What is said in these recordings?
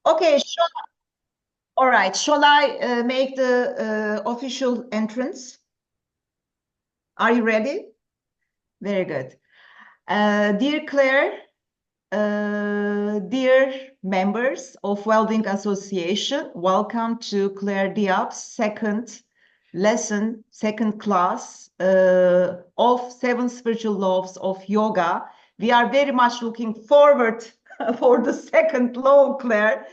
Okay, all right. Shall I make the official entrance? Are you ready? Very good. Dear Claire, dear members of Wellbeing Association, welcome to Claire Diab's second lesson, second class of Seven Spiritual Laws of Yoga. We are very much looking forward for the second law, Claire.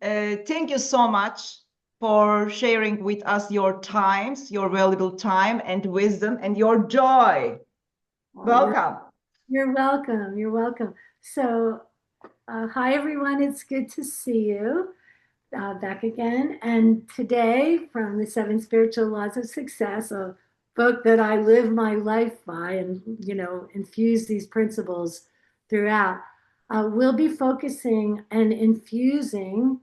Thank you so much for sharing with us your times, your valuable time and wisdom and your joy. Oh, Welcome. you're welcome. You're welcome. So, hi everyone. It's good to see you back again. And today, from the Seven Spiritual Laws of Success, a book that I live my life by, and infuse these principles throughout. We'll be focusing and infusing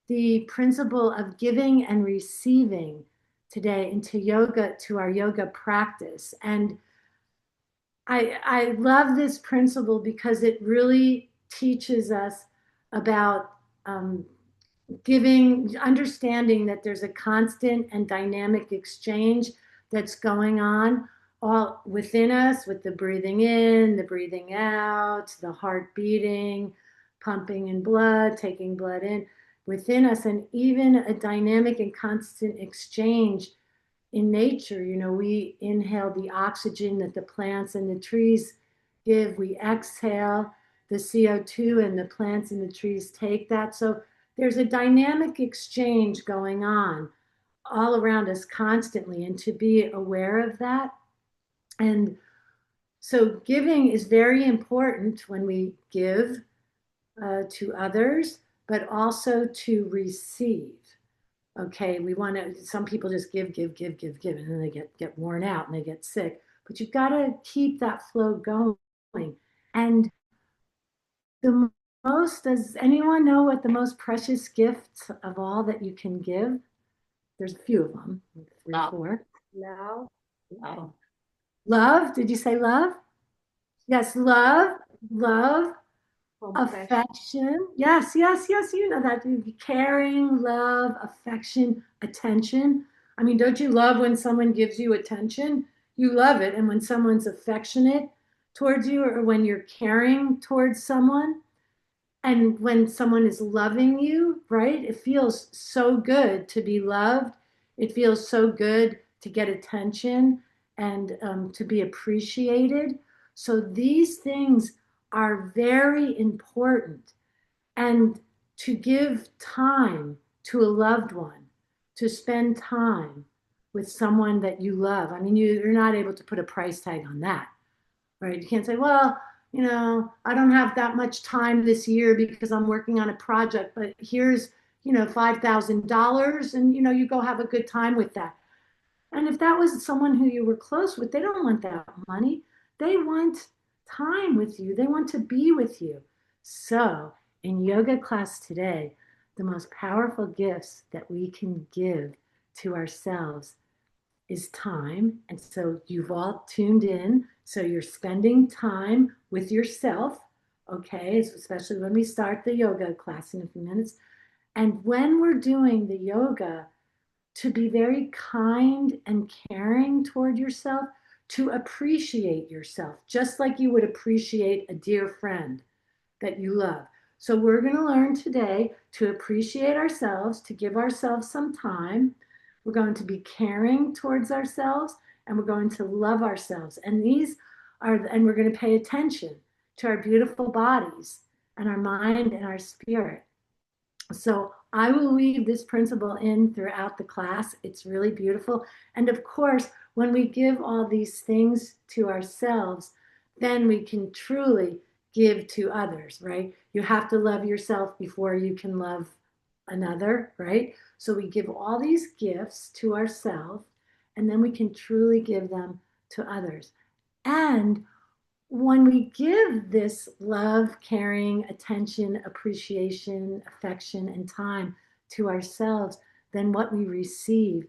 the principle of giving and receiving today into yoga, to our yoga practice. And I love this principle because it really teaches us about giving, understanding that there's a constant and dynamic exchange that's going on all within us, with the breathing in, the breathing out, the heart beating, pumping in blood, taking blood in within us, and even a dynamic and constant exchange in nature. We inhale the oxygen that the plants and the trees give, we exhale the CO2, and the plants and the trees take that. So there's a dynamic exchange going on all around us constantly, and to be aware of that. And so giving is very important when we give to others, but also to receive. Okay, we want to, some people just give, and then they get worn out and they get sick. But you've got to keep that flow going. And the does anyone know what the most precious gift of all that you can give? There's a few of them, three, four. Love. Love. Love. Did you say love? Yes, love, love, affection. Yes, yes, yes. You know that. Caring, love, affection, attention. I mean, don't you love when someone gives you attention? You love it. And when someone's affectionate towards you, or when you're caring towards someone, and when someone is loving you, right? It feels so good to be loved. It feels so good to get attention and to be appreciated. So these things are very important. And to give time to a loved one, to spend time with someone that you love. I mean, you're not able to put a price tag on that, right? You can't say, well, I don't have that much time this year because I'm working on a project, but here's, $5,000, and, you go have a good time with that. And if that was someone who you were close with, they don't want that money. They want time with you. They want to be with you. So in yoga class today, the most powerful gifts that we can give to ourselves is time. And so you've all tuned in. So you're spending time with yourself, okay? Especially when we start the yoga class in a few minutes. And when we're doing the yoga, to be very kind and caring toward yourself, to appreciate yourself, just like you would appreciate a dear friend that you love. So we're going to learn today to appreciate ourselves, to give ourselves some time. We're going to be caring towards ourselves, and we're going to love ourselves. And and we're going to pay attention to our beautiful bodies and our mind and our spirit. So I will weave this principle in throughout the class. It's really beautiful. And of course, when we give all these things to ourselves, then we can truly give to others, right? You have to love yourself before you can love another, right? So we give all these gifts to ourselves, and then we can truly give them to others. And when we give this love, caring, attention, appreciation, affection, and time to ourselves, then what we receive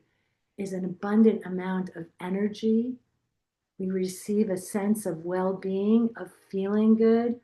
is an abundant amount of energy. We receive a sense of well-being, of feeling good.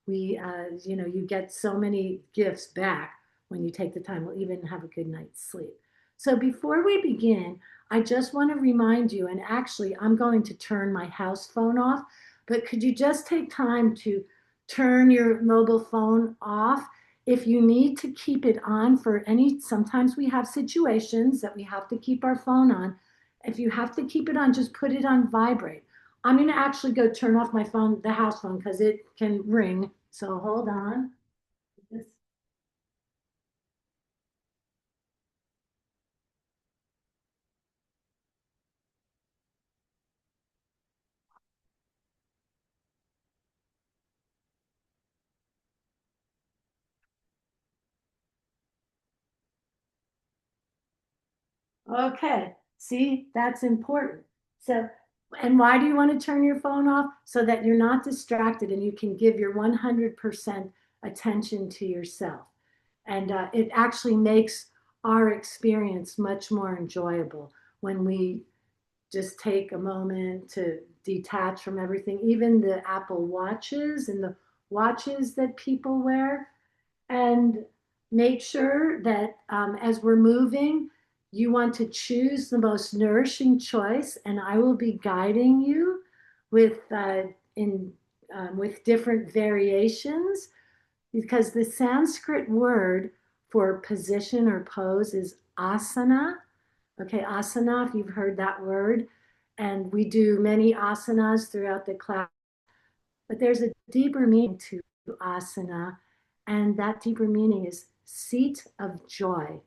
You get so many gifts back when you take the time, we'll even have a good night's sleep. So before we begin, I just want to remind you, and actually I'm going to turn my house phone off, but could you just take time to turn your mobile phone off? If you need to keep it on for any, sometimes we have situations that we have to keep our phone on. If you have to keep it on, just put it on vibrate. I'm going to actually go turn off my phone, the house phone, because it can ring. So hold on. Okay, see, that's important. So, and why do you want to turn your phone off? So that you're not distracted and you can give your 100% attention to yourself. And it actually makes our experience much more enjoyable when we just take a moment to detach from everything, even the Apple Watches and the watches that people wear, and make sure that as we're moving, you want to choose the most nourishing choice, and I will be guiding you with in with different variations, because the Sanskrit word for position or pose is asana. Okay, asana, if you've heard that word, and we do many asanas throughout the class, but there's a deeper meaning to asana, and that deeper meaning is seat of joy,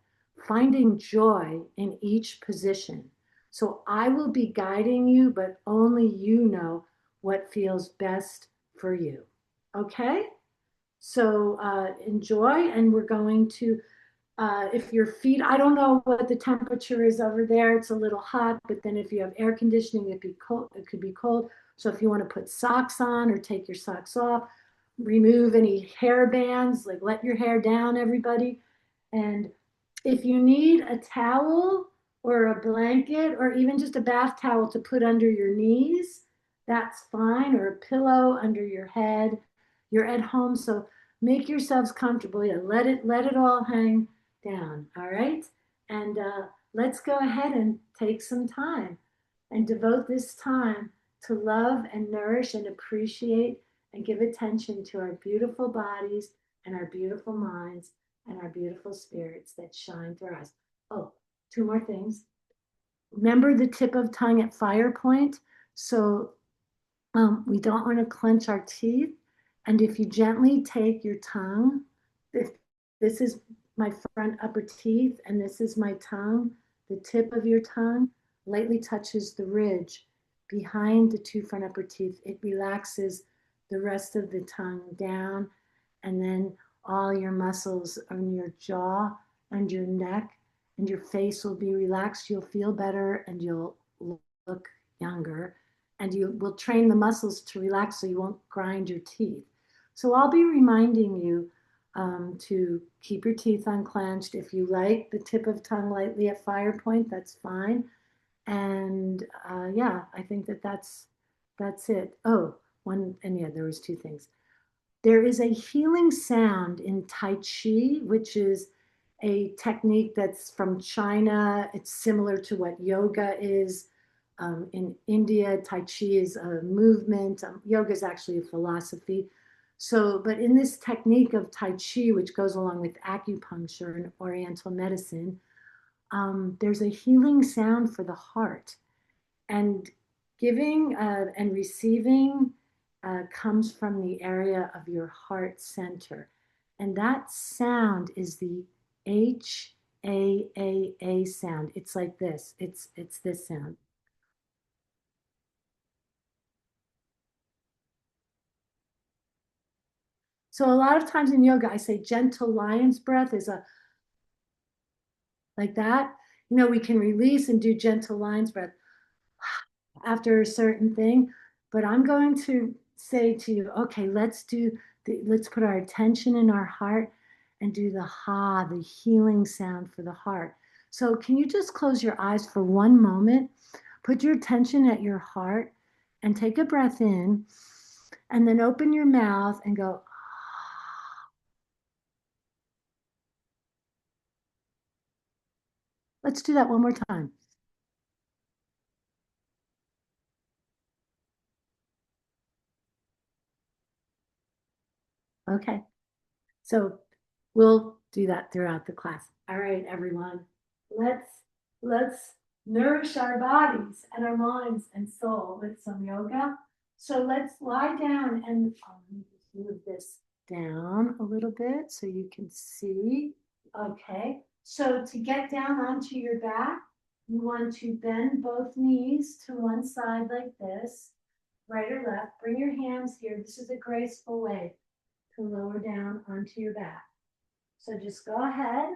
finding joy in each position. So I will be guiding you, but only you know what feels best for you. Okay? So enjoy, and we're going to if your feet, I don't know what the temperature is over there. It's a little hot, but then if you have air conditioning, it'd be cold. It could be cold. So if you want to put socks on or take your socks off, remove any hair bands, like let your hair down, everybody. And if you need a towel or a blanket or even just a bath towel to put under your knees, that's fine, or a pillow under your head. You're at home, so make yourselves comfortable. Yeah, let it all hang down. All right. And let's go ahead and take some time and devote this time to love and nourish and appreciate and give attention to our beautiful bodies and our beautiful minds and our beautiful spirits that shine through us. Oh, two more things. Remember the tip of tongue at fire point. So we don't want to clench our teeth. And if you gently take your tongue, if this is my front upper teeth and this is my tongue, the tip of your tongue lightly touches the ridge behind the two front upper teeth. It relaxes the rest of the tongue down, and then all your muscles on your jaw and your neck and your face will be relaxed. You'll feel better and you'll look younger, and you will train the muscles to relax so you won't grind your teeth. So I'll be reminding you to keep your teeth unclenched. If you like the tip of tongue lightly at fire point, that's fine. And yeah, I think that's it. Oh, one, and yeah, there was two things. There is a healing sound in Tai Chi, which is a technique that's from China. It's similar to what yoga is. In India, Tai Chi is a movement. Yoga is actually a philosophy. So, but in this technique of Tai Chi, which goes along with acupuncture and Oriental medicine, there's a healing sound for the heart. And giving and receiving comes from the area of your heart center. And that sound is the H-A-A-A sound. It's like this. It's this sound. So a lot of times in yoga, I say gentle lion's breath is a like that. You know, we can release and do gentle lion's breath after a certain thing, but I'm going to say to you, okay, let's put our attention in our heart and do the ha, the healing sound for the heart. So can you just close your eyes for one moment, put your attention at your heart and take a breath in, and then open your mouth and go, Let's do that one more time. Okay. So we'll do that throughout the class. All right, everyone. Let's nourish our bodies and our minds and soul with some yoga. So let's lie down and let me just move this down a little bit so you can see. Okay. So to get down onto your back, you want to bend both knees to one side like this, right or left. Bring your hands here. This is a graceful way to lower down onto your back. So just go ahead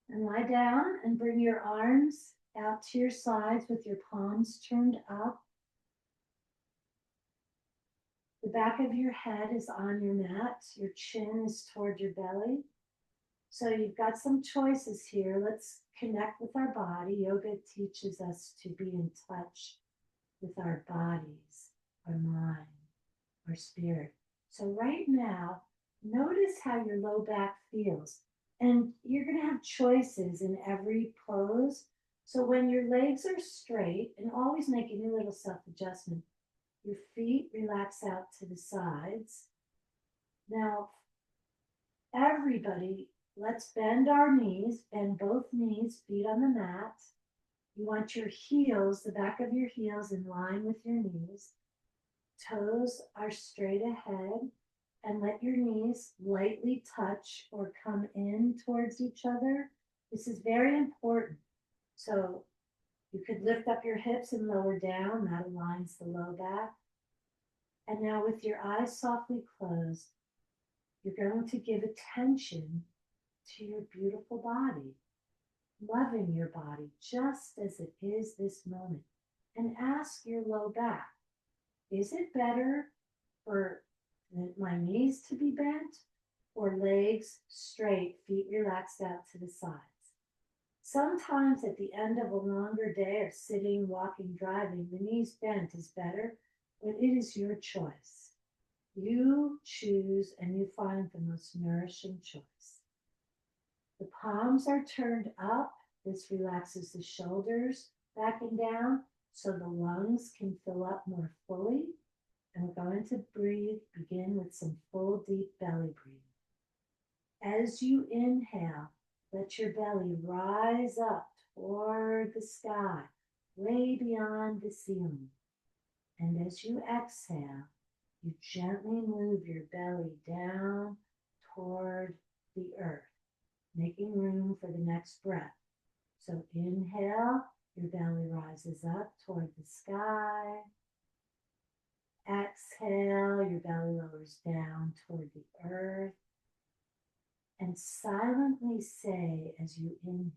and lie down and bring your arms out to your sides with your palms turned up. The back of your head is on your mat. Your chin is toward your belly. So you've got some choices here. Let's connect with our body. Yoga teaches us to be in touch with our bodies, our mind, our spirit. So right now, notice how your low back feels. And you're going to have choices in every pose. So when your legs are straight, and always make a new little self-adjustment, your feet relax out to the sides. Now, everybody, let's bend our knees, bend both knees, feet on the mat. You want your heels, the back of your heels in line with your knees. Toes are straight ahead, and let your knees lightly touch or come in towards each other. This is very important. So you could lift up your hips and lower down. That aligns the low back. And now with your eyes softly closed, you're going to give attention to your beautiful body, loving your body just as it is this moment. And ask your low back, is it better for my knees to be bent or legs straight, feet relaxed out to the sides? Sometimes at the end of a longer day of sitting, walking, driving, the knees bent is better, but it is your choice. You choose and you find the most nourishing choice. The palms are turned up. This relaxes the shoulders back and down so the lungs can fill up more fully. And we're going to breathe, begin with some full deep belly breathing. As you inhale, let your belly rise up toward the sky, way beyond the ceiling. And as you exhale, you gently move your belly down toward the earth, making room for the next breath. So inhale, your belly rises up toward the sky. Exhale, your belly lowers down toward the earth. And silently say as you inhale,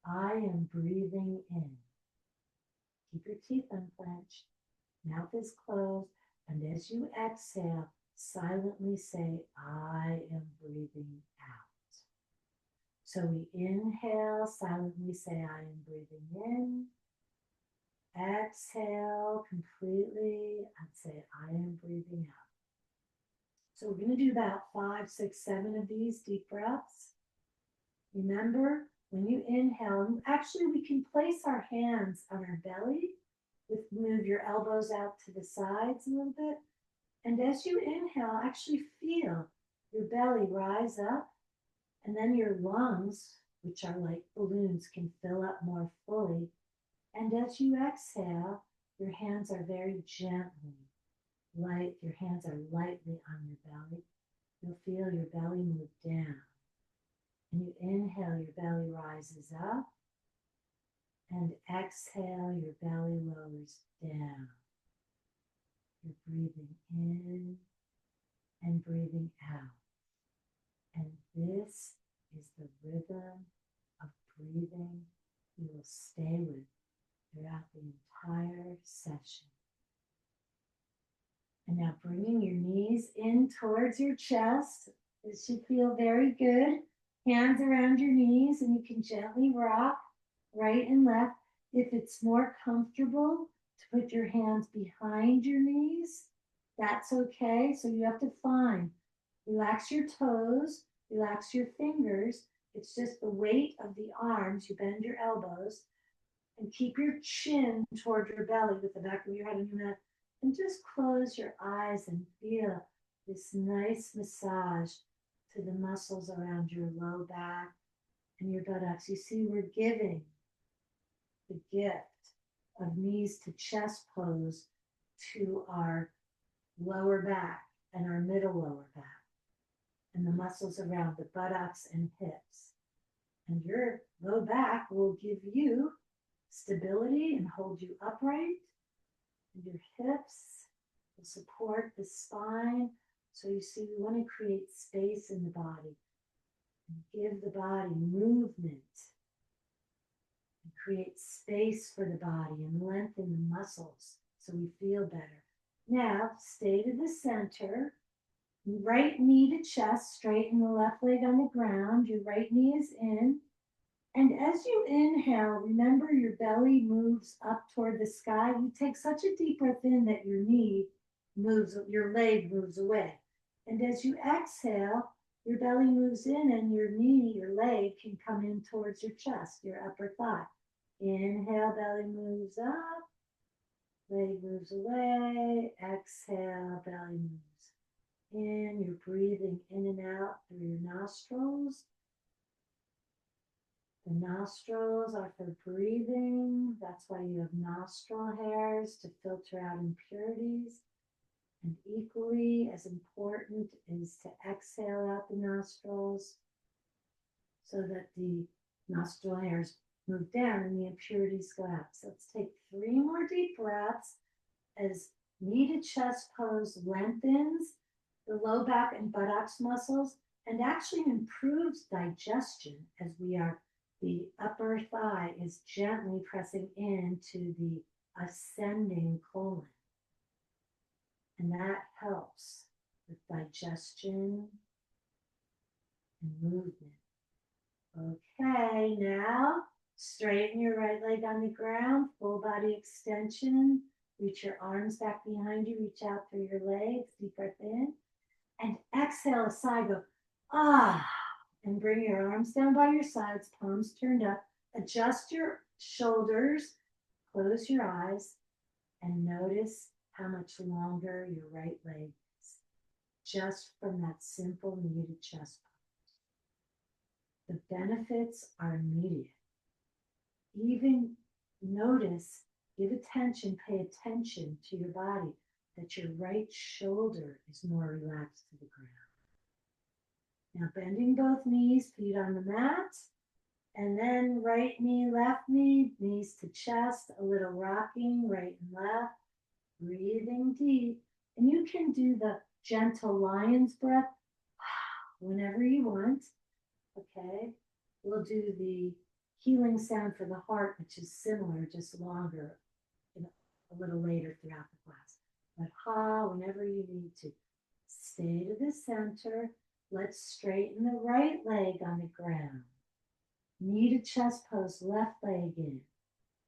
I am breathing in. Keep your teeth unclenched, mouth is closed, and as you exhale, silently say, I am breathing out. So we inhale, silently say, I am breathing in. Exhale completely and say, I am breathing out. So we're going to do about 5, 6, 7 of these deep breaths. Remember, when you inhale, actually we can place our hands on our belly. Move your elbows out to the sides a little bit. And as you inhale, actually feel your belly rise up. And then your lungs, which are like balloons, can fill up more fully. And as you exhale, your hands are very gently light. Your hands are lightly on your belly. You'll feel your belly move down. And you inhale, your belly rises up. And exhale, your belly lowers down. You're breathing in and breathing out. And this is the rhythm of breathing you will stay with throughout the entire session. And now bringing your knees in towards your chest. This should feel very good. Hands around your knees, and you can gently rock right and left. If it's more comfortable to put your hands behind your knees, that's okay. So you have to find, relax your toes, relax your fingers. It's just the weight of the arms. You bend your elbows and keep your chin toward your belly with the back of your head and your neck. And just close your eyes and feel this nice massage to the muscles around your low back and your buttocks. You see, we're giving the gift of knees to chest pose to our lower back and our middle lower back and the muscles around the buttocks and hips. And your low back will give you stability and hold you upright. And your hips will support the spine. So you see, we want to create space in the body and give the body movement and create space for the body and lengthen the muscles so we feel better. Now, stay to the center. Right knee to chest, straighten the left leg on the ground. Your right knee is in. And as you inhale, remember your belly moves up toward the sky. You take such a deep breath in that your knee moves, your leg moves away. And as you exhale, your belly moves in and your knee, your leg can come in towards your chest, your upper thigh. Inhale, belly moves up, leg moves away. Exhale, belly moves in. You're breathing in and out through your nostrils. The nostrils are for breathing. That's why you have nostril hairs, to filter out impurities. And equally as important is to exhale out the nostrils so that the nostril hairs move down and the impurities go out. So let's take 3 more deep breaths as knee to chest pose lengthens the low back and buttocks muscles and actually improves digestion as the upper thigh is gently pressing into the ascending colon. And that helps with digestion and movement. Okay, now straighten your right leg on the ground, full body extension. Reach your arms back behind you, reach out through your legs, deep breath in. And exhale, a sigh, go, ah. And bring your arms down by your sides, palms turned up. Adjust your shoulders, close your eyes, and notice how much longer your right leg is, just from that simple knee to chest pose. The benefits are immediate. Even notice, give attention, pay attention to your body, that your right shoulder is more relaxed to the ground. Now bending both knees, feet on the mat, and then right knee, left knee, knees to chest, a little rocking, right and left, breathing deep. And you can do the gentle lion's breath whenever you want, okay? We'll do the healing sound for the heart, which is similar, just longer, a little later throughout the class. But whenever you need to. Stay to the center. Let's straighten the right leg on the ground. Knee to chest pose, left leg in.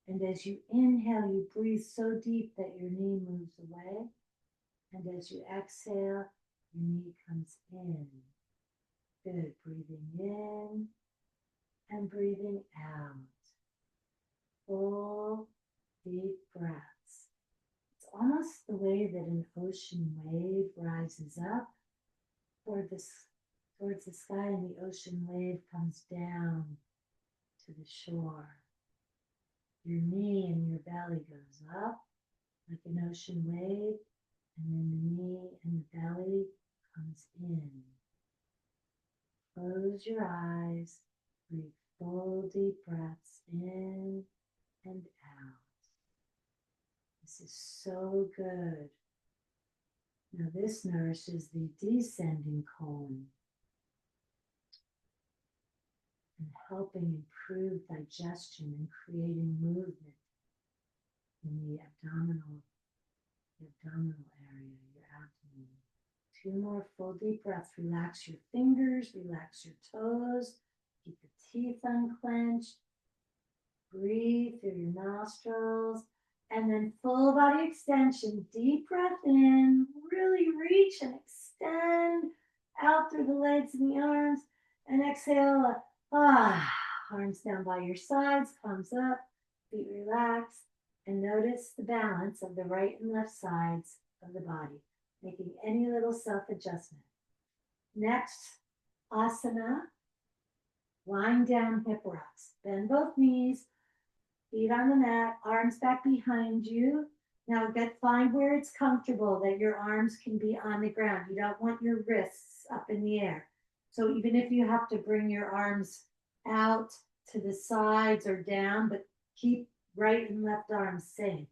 And as you inhale, you breathe so deep that your knee moves away. And as you exhale, your knee comes in. Good. Breathing in and breathing out. Full, deep breaths. It's almost the way that an ocean wave rises up towards the sky, and the ocean wave comes down to the shore. Your knee and your belly goes up like an ocean wave, and then the knee and the belly comes in. Close your eyes, breathe full deep breaths in and out. This is so good. Now this nourishes the descending colon and helping improve digestion and creating movement in the abdominal area, your abdomen. 2 more full deep breaths. Relax your fingers, relax your toes, keep the teeth unclenched. Breathe through your nostrils, and then full body extension. Deep breath in, really reach and extend out through the legs and the arms, and exhale, Arms down by your sides, palms up, feet relaxed, and notice the balance of the right and left sides of the body, making any little self-adjustment. Next, asana, lying down, hip rocks. Bend both knees, feet on the mat, arms back behind you. Now find where it's comfortable that your arms can be on the ground. You don't want your wrists up in the air. So even if you have to bring your arms out to the sides or down, but keep right and left arms same.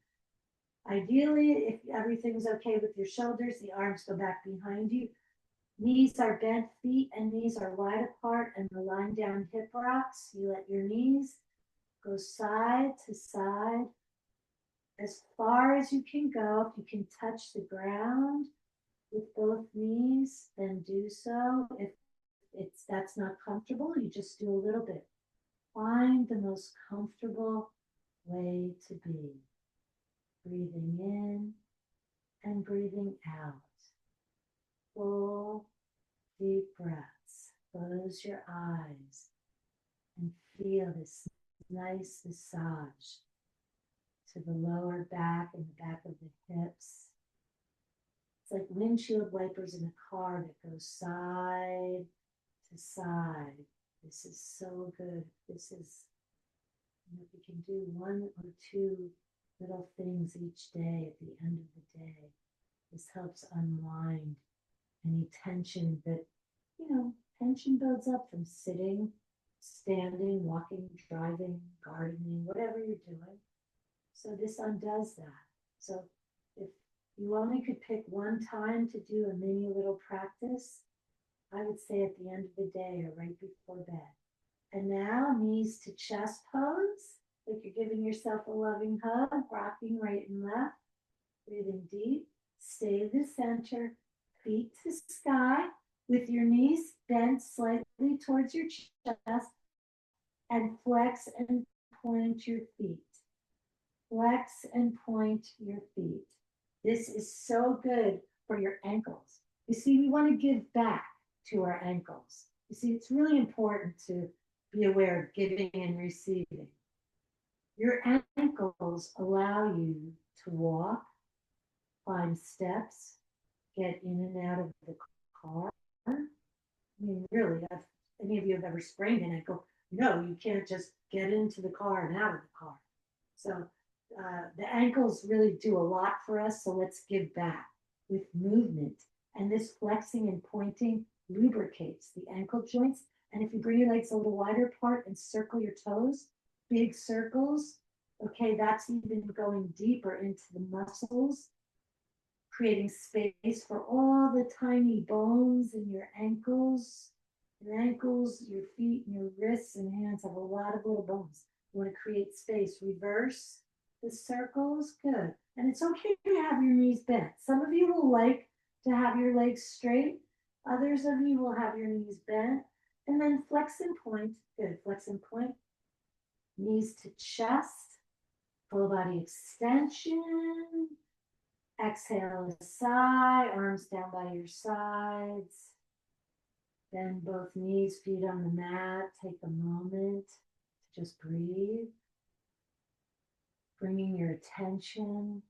Ideally, if everything's okay with your shoulders, the arms go back behind you. Knees are bent, feet and knees are wide apart, and the lying down hip rocks. You let your knees go side to side as far as you can go. If you can touch the ground with both knees, then do so. If that's not comfortable, you just do a little bit. Find the most comfortable way to be. Breathing in and breathing out. Full, deep breaths. Close your eyes and feel this nice massage to the lower back and the back of the hips. It's like windshield wipers in a car that goes side to side. This is so good. This is, if you can do one or two little things each day at the end of the day, this helps unwind any tension that, tension builds up from sitting, standing, walking, driving, gardening, whatever you're doing. So this undoes that. So if you only could pick one time to do a mini little practice, I would say at the end of the day or right before bed. And now knees to chest pose, like you're giving yourself a loving hug, rocking right and left, breathing deep, stay the center, feet to sky, with your knees bent slightly towards your chest, and flex and point your feet. Flex and point your feet. This is so good for your ankles. You see, we want to give back to our ankles. You see, it's really important to be aware of giving and receiving. Your ankles allow you to walk, climb steps, get in and out of the car. I mean, really, if any of you have ever sprained an ankle, no, you can't just get into the car and out of the car. So the ankles really do a lot for us, so let's give back with movement. And this flexing and pointing lubricates the ankle joints. And if you bring your legs a little wider apart and circle your toes, big circles, okay, that's even going deeper into the muscles, creating space for all the tiny bones in your ankles. Your ankles, your feet, and your wrists and hands have a lot of little bones. You want to create space. Reverse the circles. Good. And it's okay to have your knees bent. Some of you will like to have your legs straight. Others of you will have your knees bent. And then flex and point. Good. Flex and point. Knees to chest. Full body extension. Exhale to sigh. Arms down by your sides. Bend both knees, feet on the mat. Take a moment to just breathe. Bringing your attention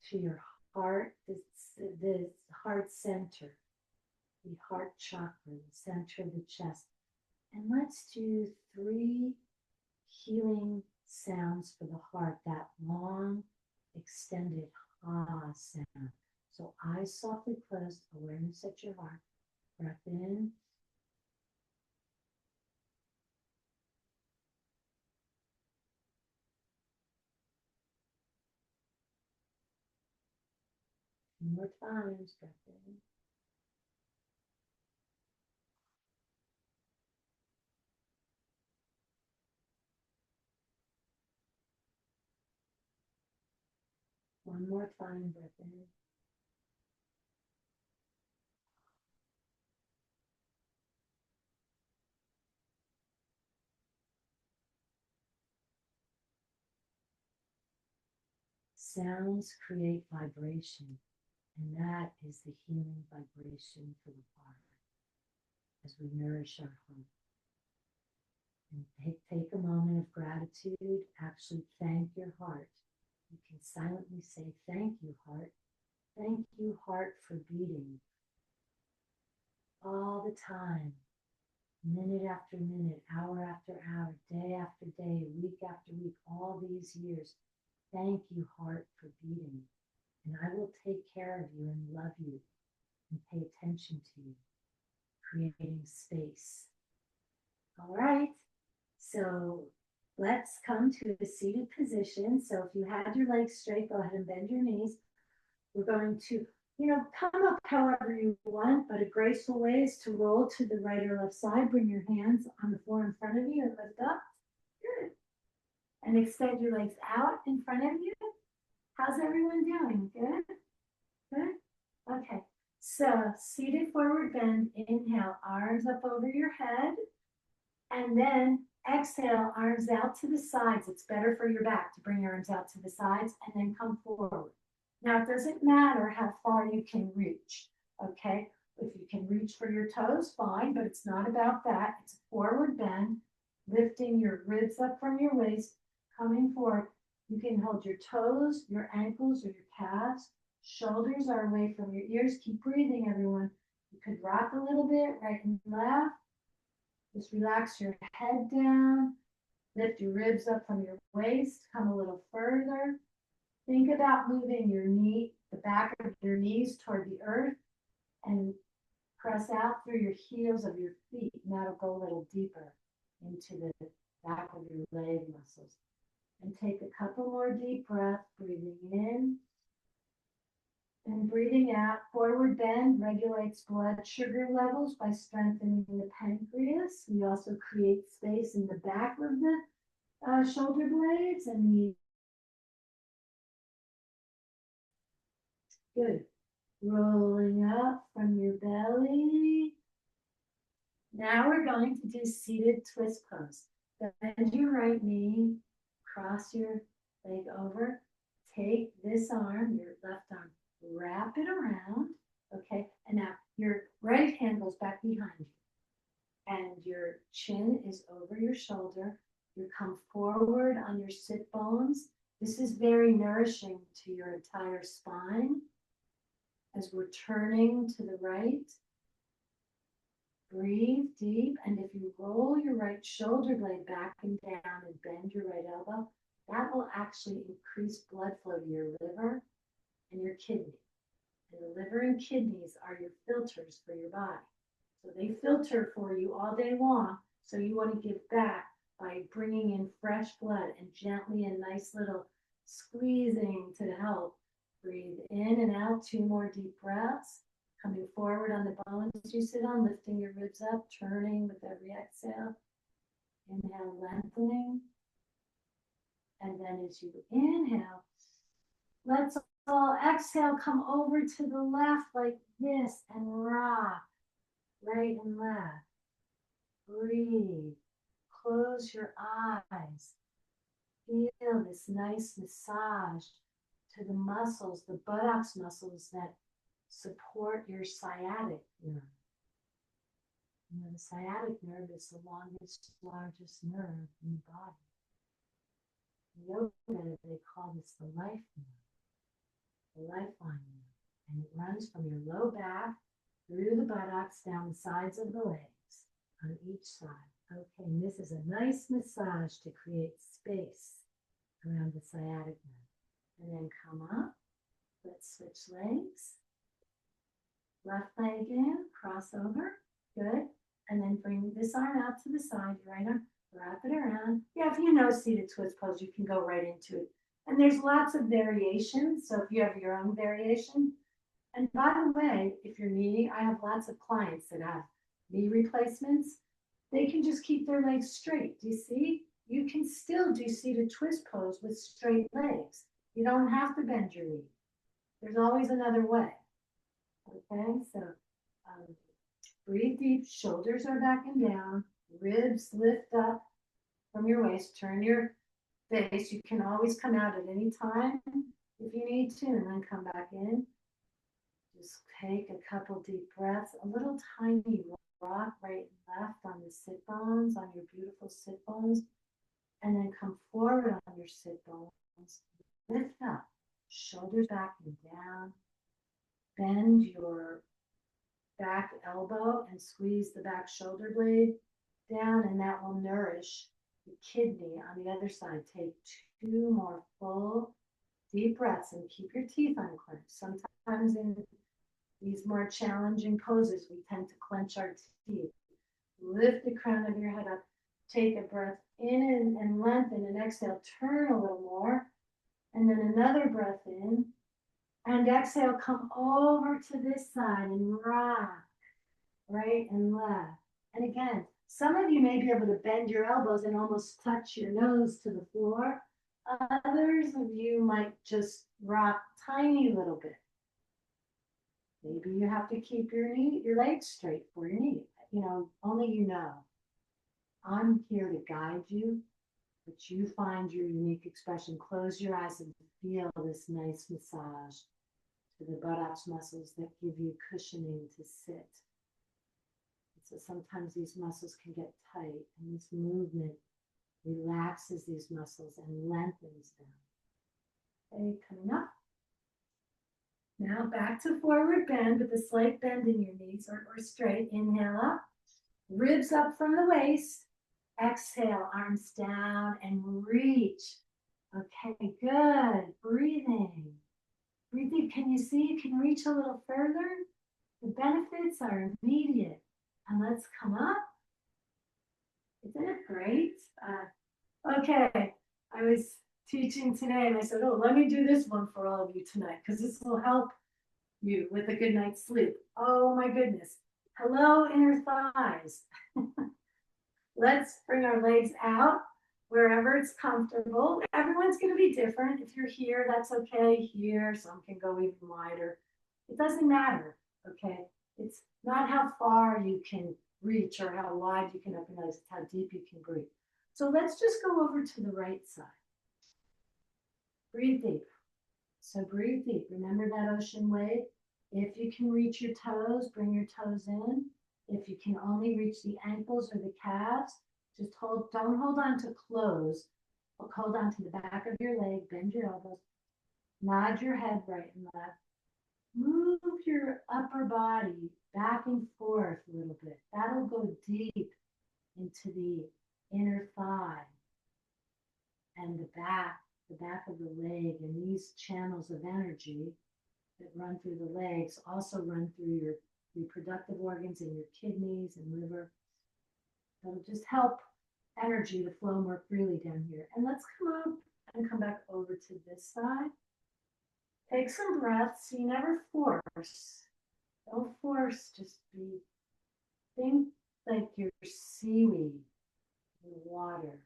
to your heart, the heart center, the heart chakra, the center of the chest. And let's do 3 healing sounds for the heart, that long, extended ah sound. So eyes softly closed, awareness at your heart. Breath in. One more time, breath in. One more time, breath in. Sounds create vibration, and that is the healing vibration for the heart as we nourish our heart. And take a moment of gratitude. Actually thank your heart. You can silently say, thank you, heart. Thank you, heart, for beating all the time, minute after minute, hour after hour, day after day, week after week, all these years. Thank you, heart, for beating. And I will take care of you and love you and pay attention to you, creating space. All right. So let's come to a seated position. So if you had your legs straight, go ahead and bend your knees. We're going to, come up however you want, but a graceful way is to roll to the right or left side. Bring your hands on the floor in front of you and lift up. Good. And extend your legs out in front of you. How's everyone doing? Good? Good? Okay. So seated forward bend. Inhale, arms up over your head. And then exhale, arms out to the sides. It's better for your back to bring your arms out to the sides and then come forward. Now, it doesn't matter how far you can reach, okay? If you can reach for your toes, fine, but it's not about that. It's a forward bend, lifting your ribs up from your waist, coming forward. You can hold your toes, your ankles, or your calves. Shoulders are away from your ears. Keep breathing, everyone. You could rock a little bit, right and left. Just relax your head down. Lift your ribs up from your waist. Come a little further. Think about moving your knee, the back of your knees toward the earth, and press out through your heels of your feet. And that'll go a little deeper into the back of your leg muscles. And take a couple more deep breaths, breathing in and breathing out. Forward bend regulates blood sugar levels by strengthening the pancreas. We also create space in the back of the shoulder blades and the good. Rolling up from your belly. Now we're going to do seated twist pose. Bend your right knee, cross your leg over, take this arm, your left arm, wrap it around, okay? And now your right hand goes back behind you and your chin is over your shoulder. You come forward on your sit bones. This is very nourishing to your entire spine. As we're turning to the right, breathe deep. And if you roll your right shoulder blade back and down and bend your right elbow, that will actually increase blood flow to your liver and your kidney. And the liver and kidneys are your filters for your body. So they filter for you all day long. So you want to give back by bringing in fresh blood and gently and nice little squeezing to help. Breathe in and out, 2 more deep breaths. Coming forward on the bones you sit on, lifting your ribs up, turning with every exhale. Inhale, lengthening. And then as you inhale, let's all exhale, come over to the left like this and rock, right and left. Breathe. Close your eyes. Feel this nice massage to the muscles, the buttocks muscles that support your sciatic nerve. The sciatic nerve is the longest, largest nerve in the body. In yoga, they call this the life nerve, the lifeline nerve. And it runs from your low back through the buttocks, down the sides of the legs on each side. Okay, and this is a nice massage to create space around the sciatic nerve. And then come up, let's switch legs. Left leg in, cross over, good. And then bring this arm out to the side, your right arm, wrap it around. Yeah, if you know seated twist pose, you can go right into it. And there's lots of variations, so if you have your own variation. And by the way, if you're needing, I have lots of clients that have knee replacements. They can just keep their legs straight. Do you see? You can still do seated twist pose with straight legs. You don't have to bend your knee. There's always another way. Okay, so breathe deep, shoulders are back and down, ribs lift up from your waist, turn your face. You can always come out at any time if you need to, and then come back in. Just take a couple deep breaths, a little tiny rock right and left on the sit bones, on your beautiful sit bones, and then come forward on your sit bones. Lift up, shoulders back and down. Bend your back elbow and squeeze the back shoulder blade down, and that will nourish the kidney on the other side. Take 2 more full deep breaths and keep your teeth unclenched. Sometimes in these more challenging poses, we tend to clench our teeth. Lift the crown of your head up. Take a breath in and lengthen, and exhale. Turn a little more, and then another breath in. And exhale, come over to this side and rock right and left. And again, some of you may be able to bend your elbows and almost touch your nose to the floor. Others of you might just rock tiny little bit. Maybe you have to keep your legs straight for your knee. Only you know. I'm here to guide you, but you find your unique expression. Close your eyes and feel this nice massage to the buttocks muscles that give you cushioning to sit. So sometimes these muscles can get tight, and this movement relaxes these muscles and lengthens them. Okay, coming up. Now back to forward bend with a slight bend in your knees or straight. Inhale up, ribs up from the waist. Exhale, arms down and reach. Okay, good. Breathing. Breathe deep. Can you see you can reach a little further? The benefits are immediate. And let's come up. Isn't it great? Okay, I was teaching today and I said, let me do this one for all of you tonight because this will help you with a good night's sleep. Oh my goodness. Hello, inner thighs. Let's bring our legs out wherever it's comfortable. Everyone's going to be different. If you're here, that's okay. Here, some can go even wider. It doesn't matter, okay? It's not how far you can reach or how wide you can open your legs. It's how deep you can breathe. So let's just go over to the right side. Breathe deep. So breathe deep. Remember that ocean wave? If you can reach your toes, bring your toes in. If you can only reach the ankles or the calves, just don't hold on to clothes, but hold on to the back of your leg, bend your elbows, nod your head right and left. Move your upper body back and forth a little bit. That'll go deep into the inner thigh and the back of the leg. And these channels of energy that run through the legs also run through your reproductive organs and your kidneys and liver. That'll just help energy to flow more freely down here. And let's come up and come back over to this side. Take some breaths. You never force. Don't force. Just think like you're seaweed in water.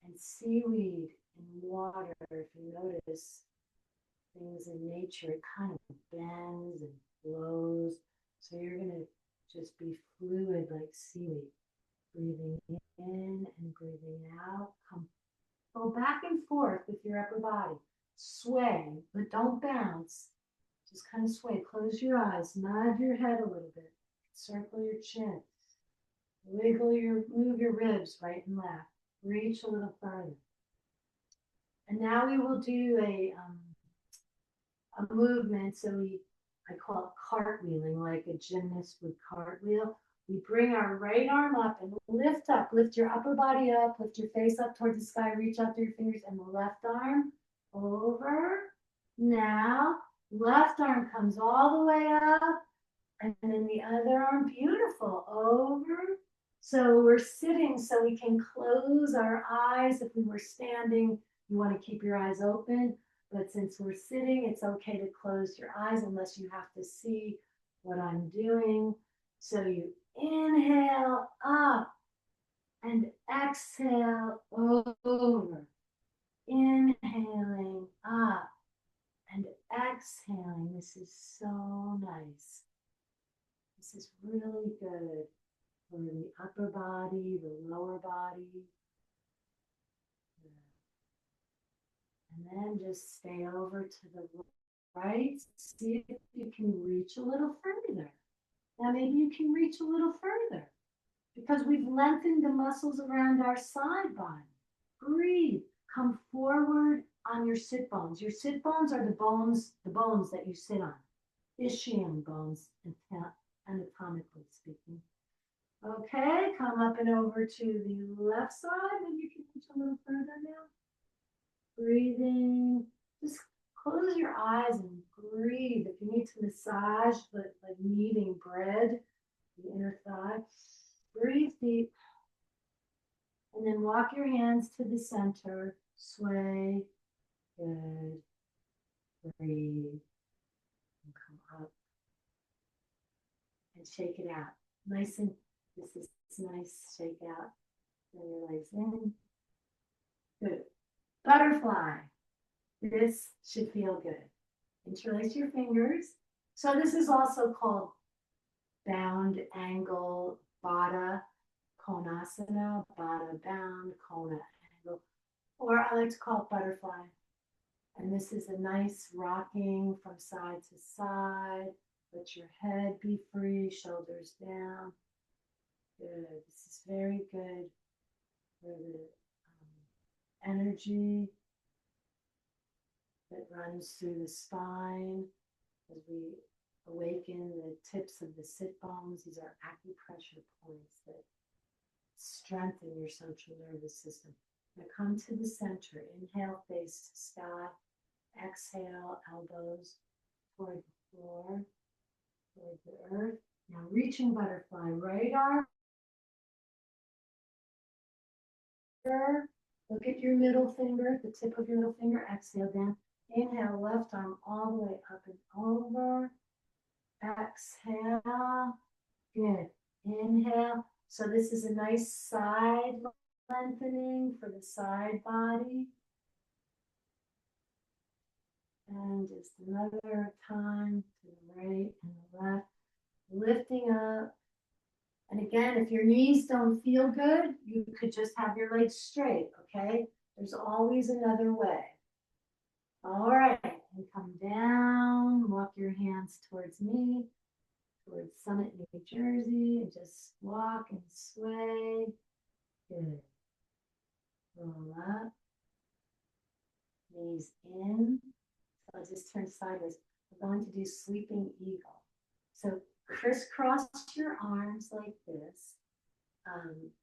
And seaweed in water, if you notice things in nature, it kind of bends and flows. So you're going to just be fluid like seaweed. Breathing in and breathing out. Go back and forth with your upper body. Sway, but don't bounce. Just kind of sway. Close your eyes. Nod your head a little bit. Circle your chin. Move your ribs right and left. Reach a little further. And now we will do a movement. I call it cartwheeling, like a gymnast would cartwheel. We bring our right arm up and lift up. Lift your upper body up. Lift your face up towards the sky. Reach out through your fingers. And the left arm over. Now, left arm comes all the way up. And then the other arm, beautiful, over. So we're sitting so we can close our eyes. If we were standing, you want to keep your eyes open. But since we're sitting, it's okay to close your eyes unless you have to see what I'm doing. So you inhale up and exhale over. Inhaling up and exhaling. This is so nice. This is really good for the upper body, the lower body. And then just stay over to the right. See if you can reach a little further. Now maybe you can reach a little further. because we've lengthened the muscles around our side body. Breathe. Come forward on your sit bones. Your sit bones are the bones that you sit on. Ischium bones, anatomically speaking. Okay, come up and over to the left side. Maybe you can reach a little further now. Breathing. Just close your eyes and breathe. If you need to massage, like kneading bread, the inner thigh, breathe deep. And then walk your hands to the center. Sway. Good. Breathe. And come up. And shake it out. Nice and, this is nice. Shake out. Bring your legs in. Good. Butterfly. This should feel good. Interlace your fingers. So this is also called bound angle, Baddha Konasana, Baddha bound, Kona angle, or I like to call it butterfly. And this is a nice rocking from side to side. Let your head be free, shoulders down. Good. This is very good for the energy that runs through the spine as we awaken the tips of the sit bones. These are acupressure points that strengthen your central nervous system. Now come to the center. Inhale, face to sky. Exhale, elbows toward the floor, toward the earth. Now reaching butterfly, right arm. Look at your middle finger, the tip of your middle finger. Exhale down. Inhale, left arm all the way up and over. Exhale. Good. Inhale. So this is a nice side lengthening for the side body. And just another time to the right and the left. Lifting up. And again, if your knees don't feel good, you could just have your legs straight, okay? There's always another way. All right, and come down, walk your hands towards me, towards Summit, New Jersey, and just walk and sway. Good. Roll up. Knees in. So I'll just turn sideways. We're going to do sleeping eagle. So crisscross your arms like this.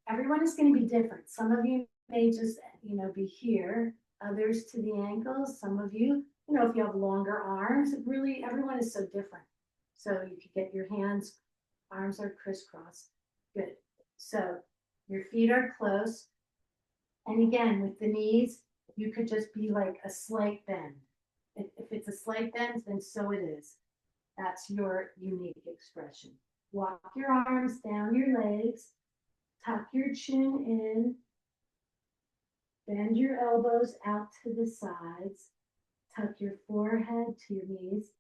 Everyone is going to be different. Some of you may just, be here. Others to the ankles. Some of you, if you have longer arms, really everyone is so different. So you could get your hands, arms are crisscrossed. Good. So your feet are close. And again, with the knees, you could just be like a slight bend. If it's a slight bend, then so it is. That's your unique expression. Walk your arms down your legs. Tuck your chin in. Bend your elbows out to the sides. Tuck your forehead to your knees.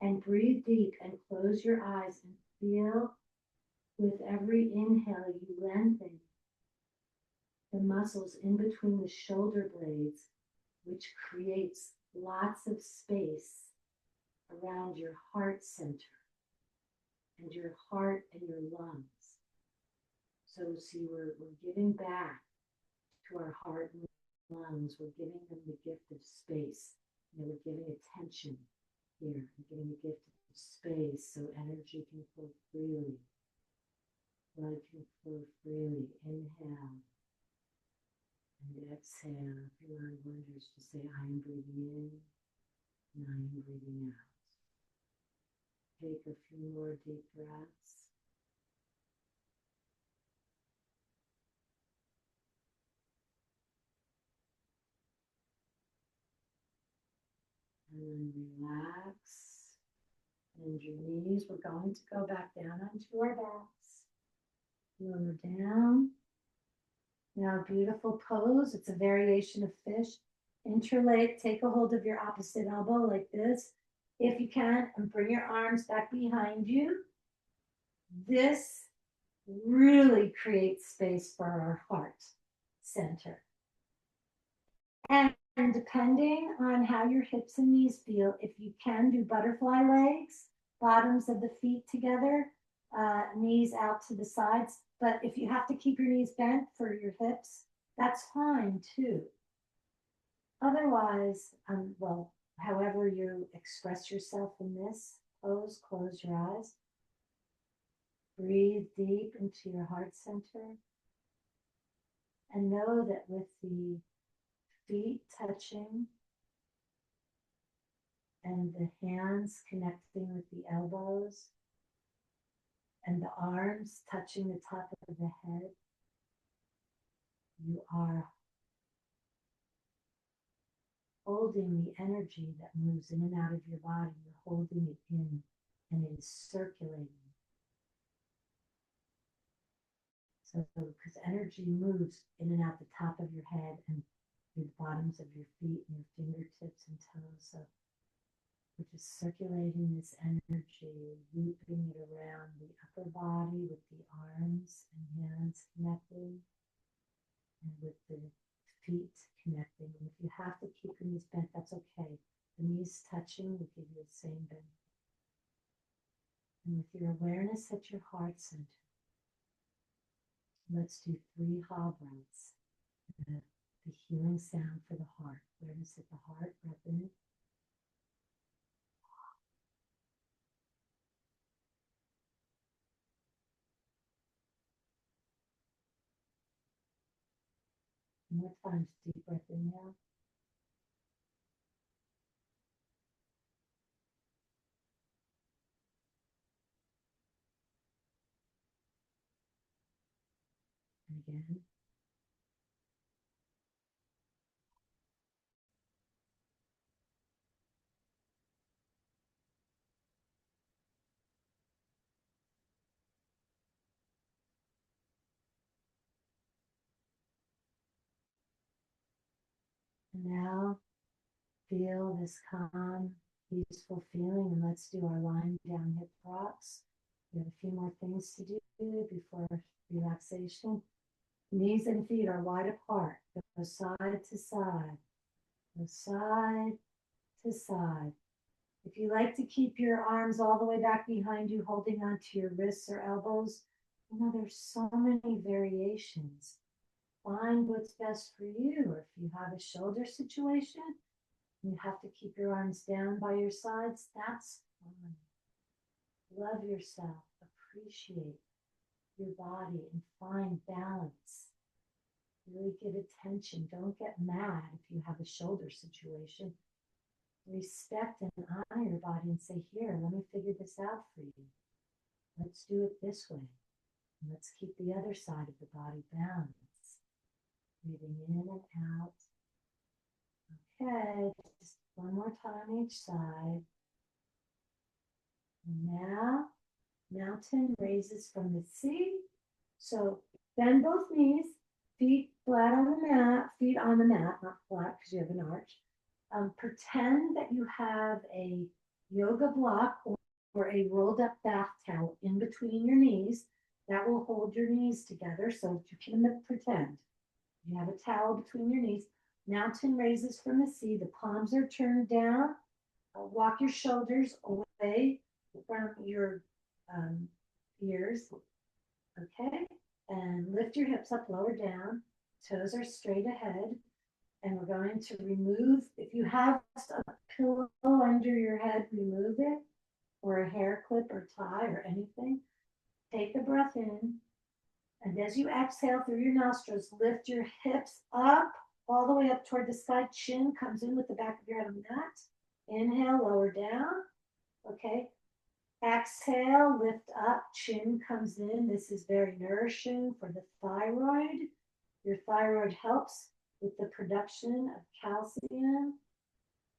And breathe deep and close your eyes and feel with every inhale you lengthen the muscles in between the shoulder blades, which creates lots of space around your heart center and your heart and your lungs. So see, we're giving back to our heart and lungs. We're giving them the gift of space. We're giving attention here. We're giving the gift of space so energy can flow freely. Blood can flow freely. Inhale and exhale. If your mind wanders, just say, I am breathing in and I am breathing out. Take a few more deep breaths. And then relax. Bend your knees. We're going to go back down onto our backs. Lower down. Now, beautiful pose. It's a variation of fish. Interlace. Take a hold of your opposite elbow like this. If you can, and bring your arms back behind you. This really creates space for our heart center. And depending on how your hips and knees feel, if you can do butterfly legs, bottoms of the feet together, knees out to the sides. But if you have to keep your knees bent for your hips, that's fine too. Otherwise, well, however you express yourself in this pose, close your eyes. Breathe deep into your heart center. And know that with the feet touching and the hands connecting with the elbows and the arms touching the top of the head, you are holding the energy that moves in and out of your body. You're holding it in and it is circulating. So, because energy moves in and out the top of your head and through the bottoms of your feet and your fingertips and toes. So we're just circulating this energy, looping it around the upper body with the arms and hands connecting and with the feet connecting. And if you have to keep your knees bent, that's okay. The knees touching will give you the same bend. And with your awareness at your heart center, let's do 3 ha breaths. The healing sound for the heart. Awareness at the heart, breath in. More times, deep breath in now. And again. And now feel this calm, peaceful feeling, and let's do our lying down hip rocks. We have a few more things to do before relaxation. Knees and feet are wide apart. Go side to side. Go side to side. If you like to keep your arms all the way back behind you, holding onto your wrists or elbows, you know, there's so many variations. Find what's best for you. Or if you have a shoulder situation, you have to keep your arms down by your sides, that's fine. Love yourself, appreciate your body, and find balance. Really give attention. Don't get mad if you have a shoulder situation. Respect and honor your body and say, here, let me figure this out for you. Let's do it this way. And let's keep the other side of the body balanced. Breathing in and out. Okay, just one more time each side. And now, mountain raises from the sea. So bend both knees, feet flat on the mat, feet on the mat, not flat because you have an arch. Pretend that you have a yoga block or a rolled up bath towel in between your knees. That will hold your knees together. So you can pretend you have a towel between your knees. Mountain raises from the sea. The palms are turned down. Walk your shoulders away from your ears. Okay. And lift your hips up, lower down. Toes are straight ahead. And we're going to remove, if you have a pillow under your head, remove it, or a hair clip or tie or anything. Take a breath in. And as you exhale through your nostrils, lift your hips up, all the way up toward the sky. Chin comes in with the back of your head on the mat. Inhale, lower down. Okay. Exhale, lift up, chin comes in. This is very nourishing for the thyroid. Your thyroid helps with the production of calcium.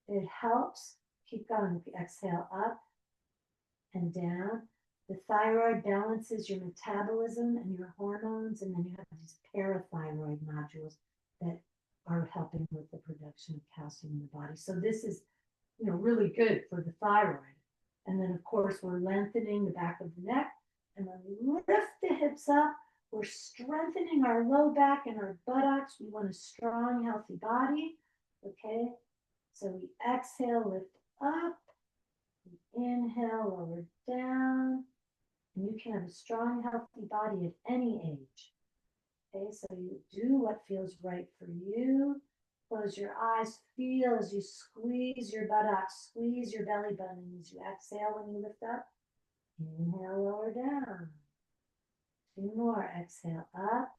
It helps. Keep going. Exhale up and down. The thyroid balances your metabolism and your hormones, and then you have these parathyroid nodules that are helping with the production of calcium in the body. So this is, you know, really good for the thyroid. And then, of course, we're lengthening the back of the neck. And when we lift the hips up, we're strengthening our low back and our buttocks. We want a strong, healthy body. Okay. So we exhale, lift up. We inhale, lower down. And you can have a strong, healthy body at any age. Okay, so you do what feels right for you. Close your eyes, feel as you squeeze your buttocks, squeeze your belly button as you exhale when you lift up. Inhale, lower down. 2 more, exhale up.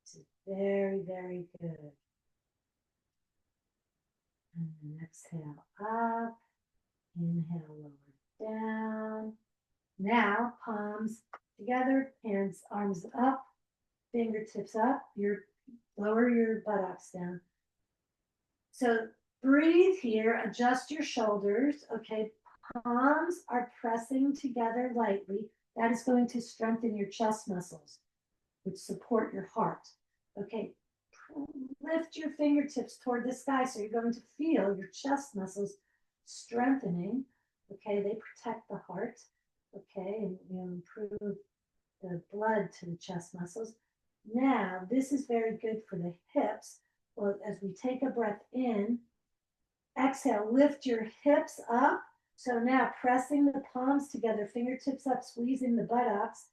This is very, very good. And then exhale up. Inhale, lower down. Now, palms together, hands, arms up, fingertips up. Lower your buttocks down. So breathe here, adjust your shoulders. Okay, palms are pressing together lightly. That is going to strengthen your chest muscles, which support your heart. Okay, lift your fingertips toward the sky. So you're going to feel your chest muscles strengthening. Okay, they protect the heart. Okay, and improve the blood to the chest muscles. Now, this is very good for the hips. Well, as we take a breath in, exhale, lift your hips up. So now pressing the palms together, fingertips up, squeezing the buttocks.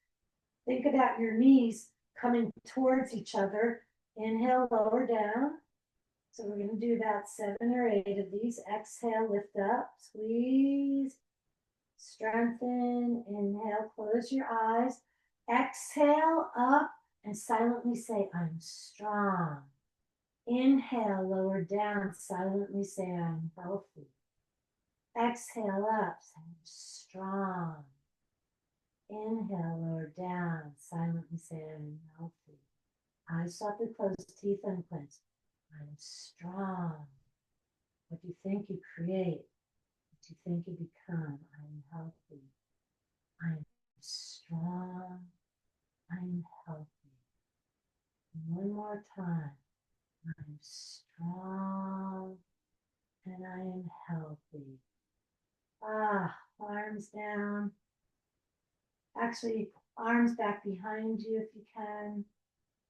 Think about your knees coming towards each other. Inhale, lower down. So we're going to do about 7 or 8 of these. Exhale, lift up, squeeze, strengthen. Inhale, close your eyes. Exhale, up, and silently say, I'm strong. Inhale, lower down, silently say, I'm healthy. Exhale, up, say, I'm strong. Inhale, lower down, silently say, I'm healthy. Eyes softly closed, teeth unclenched. I'm strong. What you think you create, what you think you become. I'm healthy. I'm strong. I'm healthy. And one more time. I'm strong and I am healthy. Arms down. Actually, arms back behind you if you can.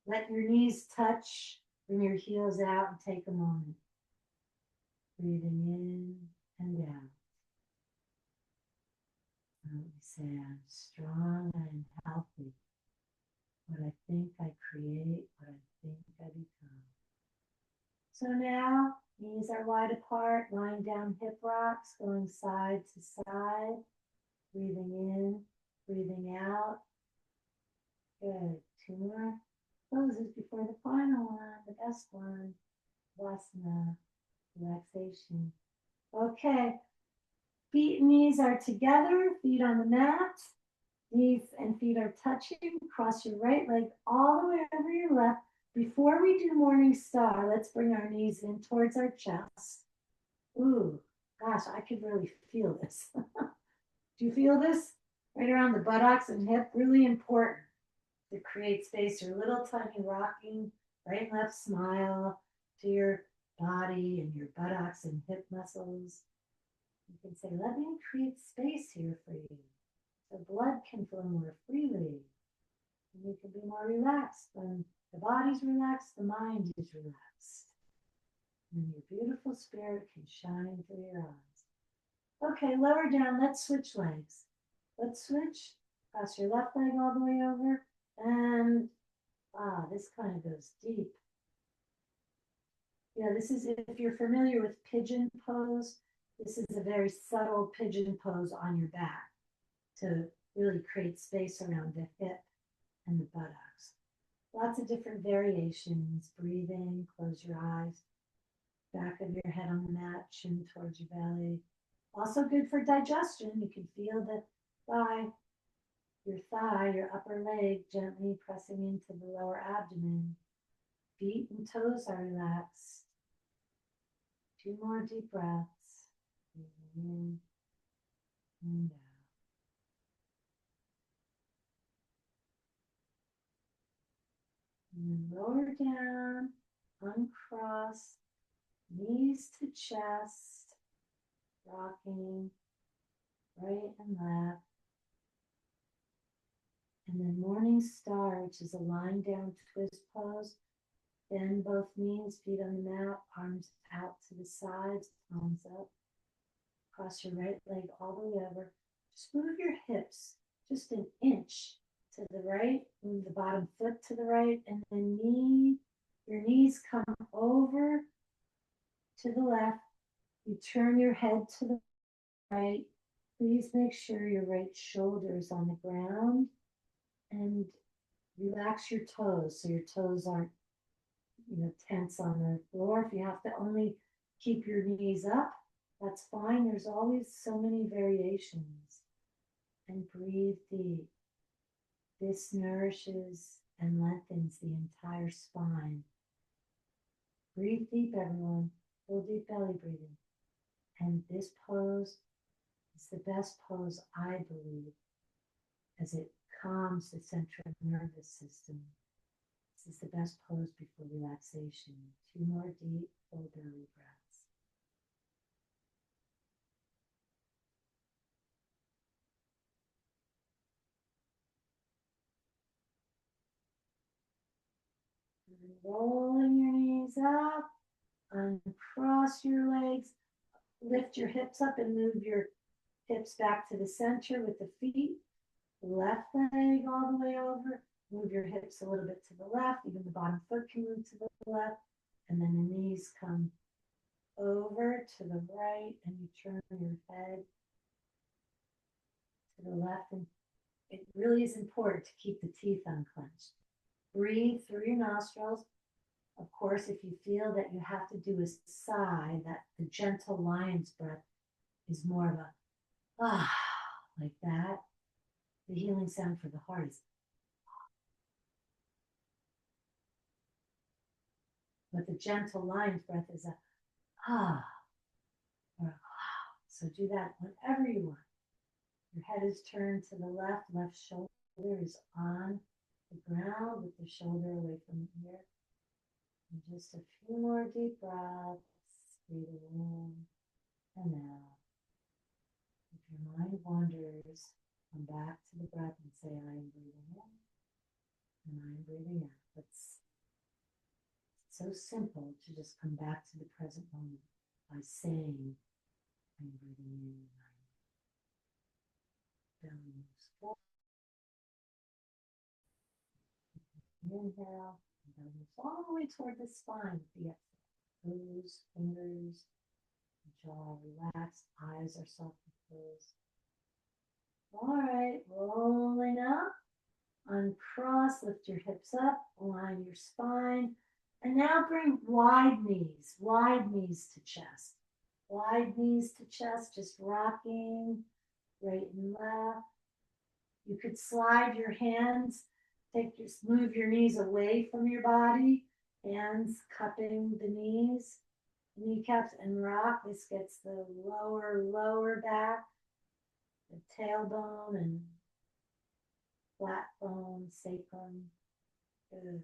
Let your knees touch. Bring your heels out and take a moment. Breathing in and out. Let me say, I'm strong, I'm healthy. What I think I create, what I think I become. So now, knees are wide apart, lying down hip rocks, going side to side. Breathing in, breathing out. Good. 2 more closes before the final one, the best one. Vasana, relaxation. Okay. Feet and knees are together, feet on the mat. Knees and feet are touching. Cross your right leg all the way over your left. Before we do Morning Star, let's bring our knees in towards our chest. Ooh, gosh, I could really feel this. Do you feel this? Right around the buttocks and hip, really important to create space. Your little tiny rocking, right and left smile to your body and your buttocks and hip muscles. You can say, let me create space here for you. So blood can flow more freely. And you can be more relaxed. When the body's relaxed, the mind is relaxed. And your beautiful spirit can shine through your eyes. Okay, lower down, let's switch legs. Let's switch. Cross your left leg all the way over. And this kind of goes deep. Yeah, this is, if you're familiar with pigeon pose, this is a very subtle pigeon pose on your back to really create space around the hip and the buttocks. Lots of different variations. Breathing, close your eyes. Back of your head on the mat, chin towards your belly. Also good for digestion. You can feel the thigh, your upper leg gently pressing into the lower abdomen. Feet and toes are relaxed. 2 more deep breaths. In and out. And then lower down, uncross, knees to chest, rocking right and left. And then Morning Star, which is a lying down twist pose. Bend both knees, feet on the mat, arms out to the sides, palms up. Cross your right leg all the way over. Just move your hips just an inch to the right, move the bottom foot to the right, and then your knees come over to the left. You turn your head to the right. Please make sure your right shoulder is on the ground and relax your toes so your toes aren't, tense on the floor. If you have to only keep your knees up, that's fine. There's always so many variations. And breathe deep. This nourishes and lengthens the entire spine. Breathe deep, everyone. Full deep belly breathing. And this pose is the best pose, I believe, as it calms the central nervous system. This is the best pose before relaxation. 2 more deep, full belly breaths. And rolling your knees up, uncross your legs, lift your hips up and move your hips back to the center with the feet. Left leg all the way over. Move your hips a little bit to the left. Even the bottom foot can move to the left. And then the knees come over to the right, and you turn your head to the left. And it really is important to keep the teeth unclenched. Breathe through your nostrils. Of course, if you feel that you have to do a sigh, that the gentle lion's breath is more of a like that. The healing sound for the heart is but the gentle lion's breath is a or a So do that whenever you want. Your head is turned to the left shoulder is on the ground with the shoulder away from the ear. And just a few more deep breaths, breathing in and out. If your mind wanders, come back to the breath and say, I am breathing in and I am breathing out. It's so simple to just come back to the present moment by saying, I'm breathing in and I'm belly moves forward. Inhale, and belly moves all the way toward the spine with the exhale. Toes, fingers, jaw relaxed, eyes are softly closed. All right, rolling up, uncross, lift your hips up, align your spine, and now bring wide knees to chest. Wide knees to chest, just rocking right and left. You could slide your hands, move your knees away from your body, hands cupping the knees, kneecaps, and rock. This gets the lower back, the tailbone and flat bone, sacrum. Good.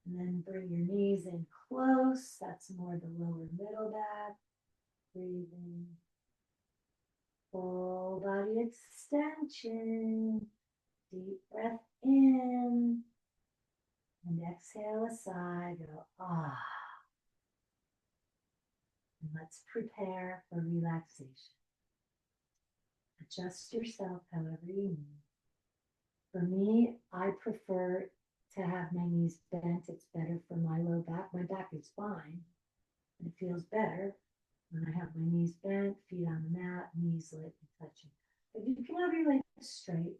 And then bring your knees in close. That's more the lower middle back. Breathing. Full body extension. Deep breath in. And exhale aside. Go ah. And let's prepare for relaxation. Adjust yourself however you need. For me, I prefer to have my knees bent. It's better for my low back. My back is fine. It feels better when I have my knees bent, feet on the mat, knees lightly touching. But you can have your legs straight,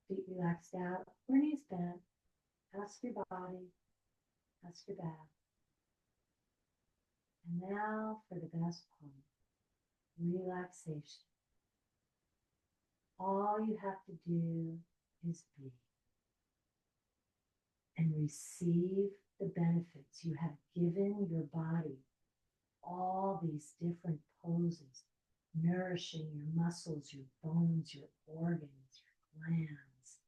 feet relaxed out, or knees bent. Ask your body, ask your back. And now for the best part, relaxation. All you have to do is be and receive the benefits. You have given your body all these different poses, nourishing your muscles, your bones, your organs, your glands.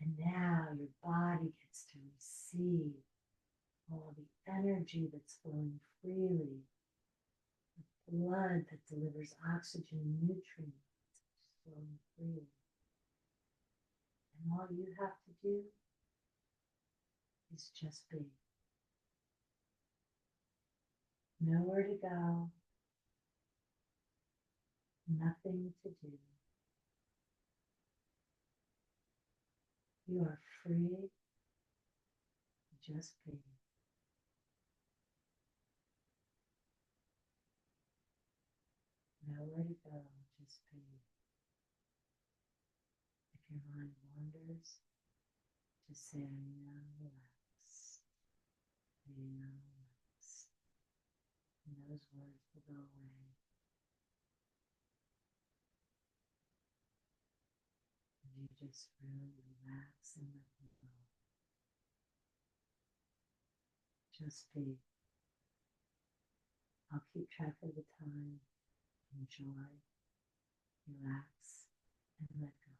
And now your body gets to receive all the energy that's flowing freely, the blood that delivers oxygen and nutrients flowing freely. And all you have to do is just be. Nowhere to go, nothing to do, You are free to just be. Nowhere to go, just be. If your mind wanders, just say, I am relaxed. I am relaxed. And those words will go away. And you just really relax and let them go. Just be. I'll keep track of the time. Enjoy, relax, and let go.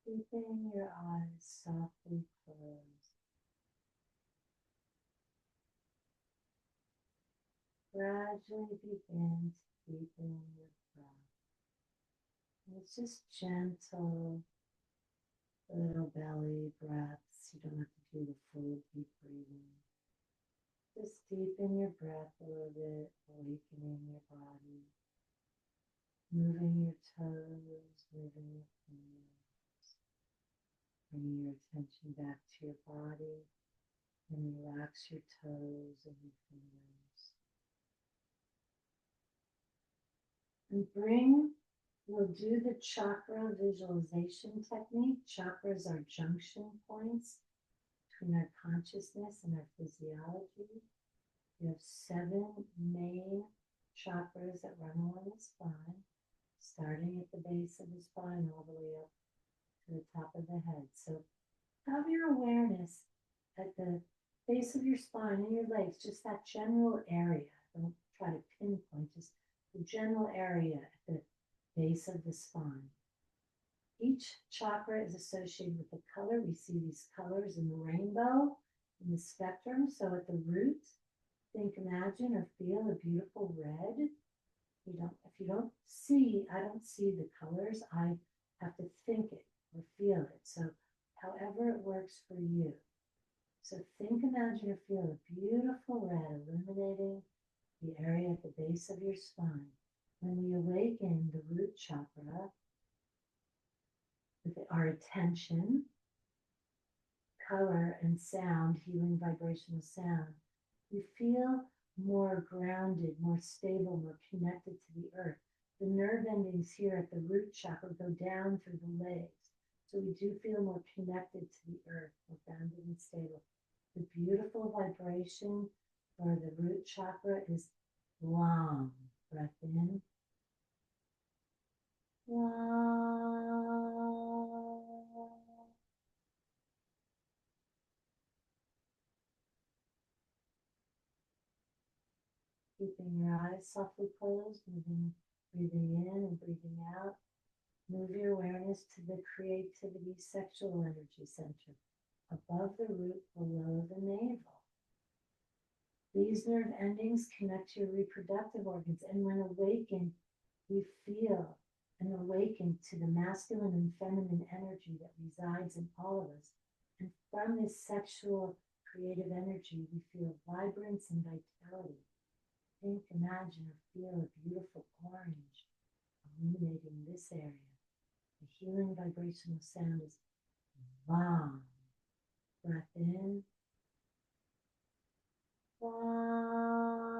Keeping your eyes softly closed. Gradually begin to deepen your breath. And it's just gentle, little belly breaths. You don't have to do the full deep breathing. Just deepen your breath a little bit, awakening your body, moving your toes, moving your fingers, bringing your attention back to your body, and relax your toes and your fingers. And we'll do the chakra visualization technique. Chakras are junction points between our consciousness and our physiology. We have 7 main chakras that run along the spine, starting at the base of the spine all the way up to the top of the head. So have your awareness at the base of your spine and your legs, just that general area. Don't try to pinpoint, just the general area at the base of the spine. Each chakra is associated with a color. We see these colors in the rainbow, in the spectrum. So at the root, think, imagine, or feel a beautiful red. I don't see the colors. I have to think it or feel it. So however it works for you. So think, imagine, or feel a beautiful red illuminating the area at the base of your spine. When we awaken the root chakra with our attention, color, and sound, healing vibrational sound, we feel more grounded, more stable, more connected to the earth. The nerve endings here at the root chakra go down through the legs. So we do feel more connected to the earth, more grounded and stable. The beautiful vibration for the root chakra is long. Breath in. Long. Keeping your eyes softly closed, breathing in and breathing out. Move your awareness to the creativity sexual energy center, above the root, below the navel. These nerve endings connect to your reproductive organs, and when awakened, we feel and awaken to the masculine and feminine energy that resides in all of us. And from this sexual creative energy, we feel vibrance and vitality. Think, imagine, or feel a beautiful orange illuminating this area. The healing vibrational sound is Vam. Breath in. Vam.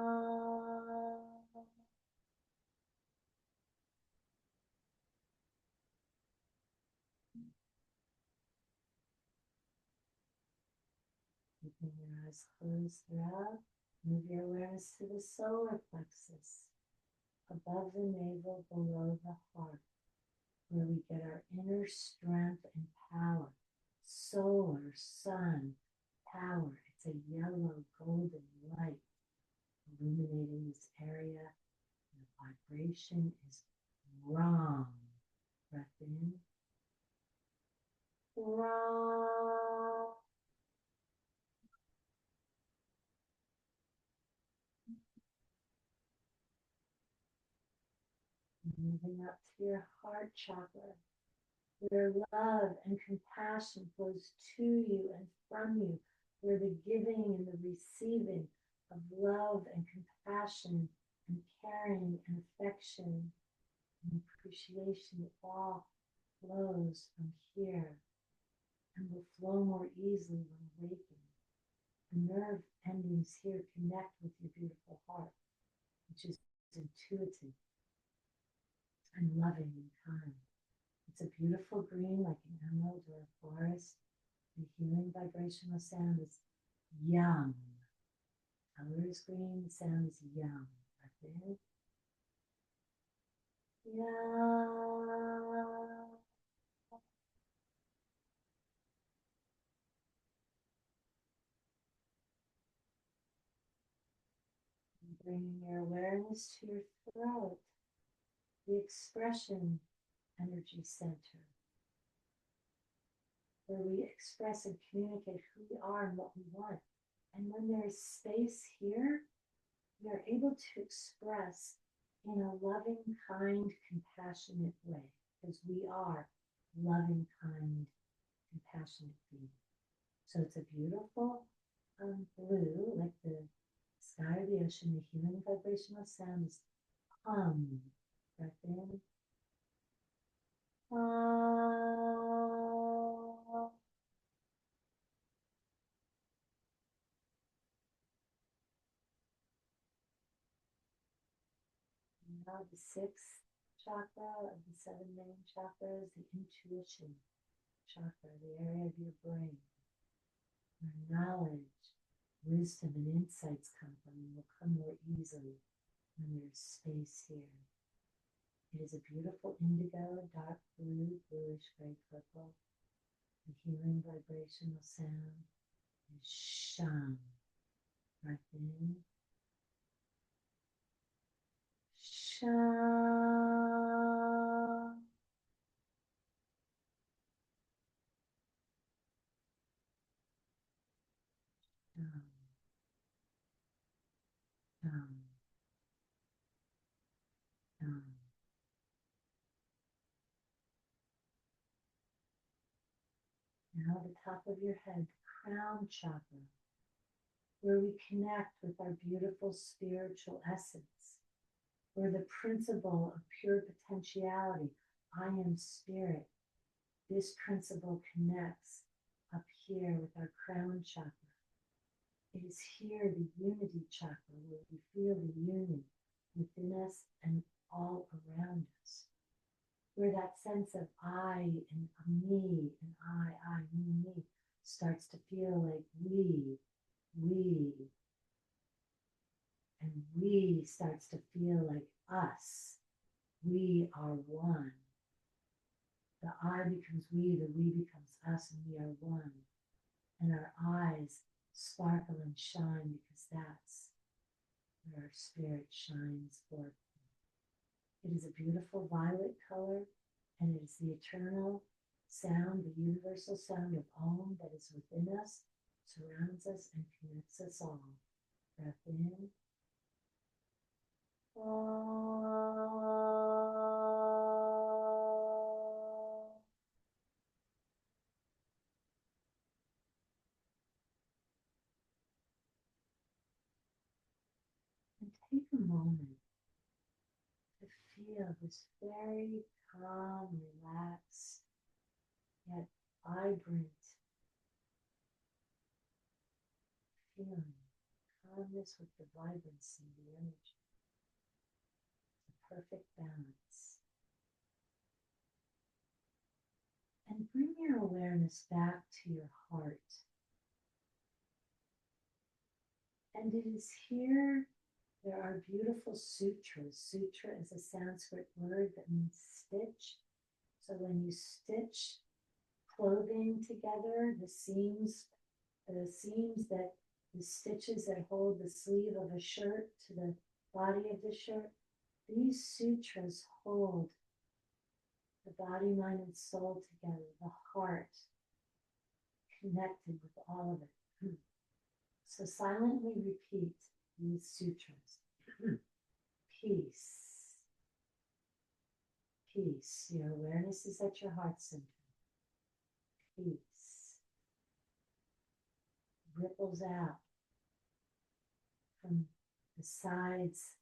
Keeping your eyes closed throughout, move your awareness to the solar plexus, above the navel, below the heart, where we get our inner strength and power. Solar, sun, power. It's a yellow, golden light illuminating this area. The vibration is Ram. Breath in. Ram. Moving up to your heart chakra, where love and compassion flows to you and from you, where the giving and the receiving of love and compassion and caring and affection and appreciation all flows from here and will flow more easily when awakened. The nerve endings here connect with your beautiful heart, which is intuitive and loving and kind. It's a beautiful green, like an emerald or a forest. The healing vibrational sound is Yum. Color is green, the sound is Yum. Breath in. Yum. Bringing your awareness to your throat, the expression energy center, where we express and communicate who we are and what we want. And when there is space here, we are able to express in a loving, kind, compassionate way, because we are loving, kind, compassionate beings. So it's a beautiful blue, like the sky or the ocean. The healing vibrational sound is hum. Breath in. Now the sixth chakra of the seven main chakras, the intuition chakra, the area of your brain, where knowledge, wisdom, and insights come from, and will come more easily when there's space here. It is a beautiful indigo, dark blue, bluish gray purple. The healing vibrational sound is Sham. Breath in. Sham. Sham. Sham. Sham. Now the top of your head, crown chakra, where we connect with our beautiful spiritual essence, where the principle of pure potentiality, I am spirit, this principle connects up here with our crown chakra. It is here, the unity chakra, where we feel the union within us and all around us, where that sense of I and me and I, me, starts to feel like we, and we starts to feel like us. We are one. The I becomes we, the we becomes us, and we are one. And our eyes sparkle and shine because that's where our spirit shines forth. It is a beautiful violet color, and it is the eternal sound, the universal sound of Om that is within us, surrounds us, and connects us all. Breath in. And take a moment to feel this very calm, relaxed, yet vibrant feeling. Calmness with the vibrancy, the energy, the perfect balance. And bring your awareness back to your heart. And it is here there are beautiful sutras. Sutra is a Sanskrit word that means stitch. So when you stitch clothing together, the seams that the stitches that hold the sleeve of a shirt to the body of the shirt, these sutras hold the body, mind, and soul together, the heart connected with all of it. So silently repeat these sutras. Peace. Peace. Your awareness is at your heart center. Peace. Ripples out from the sides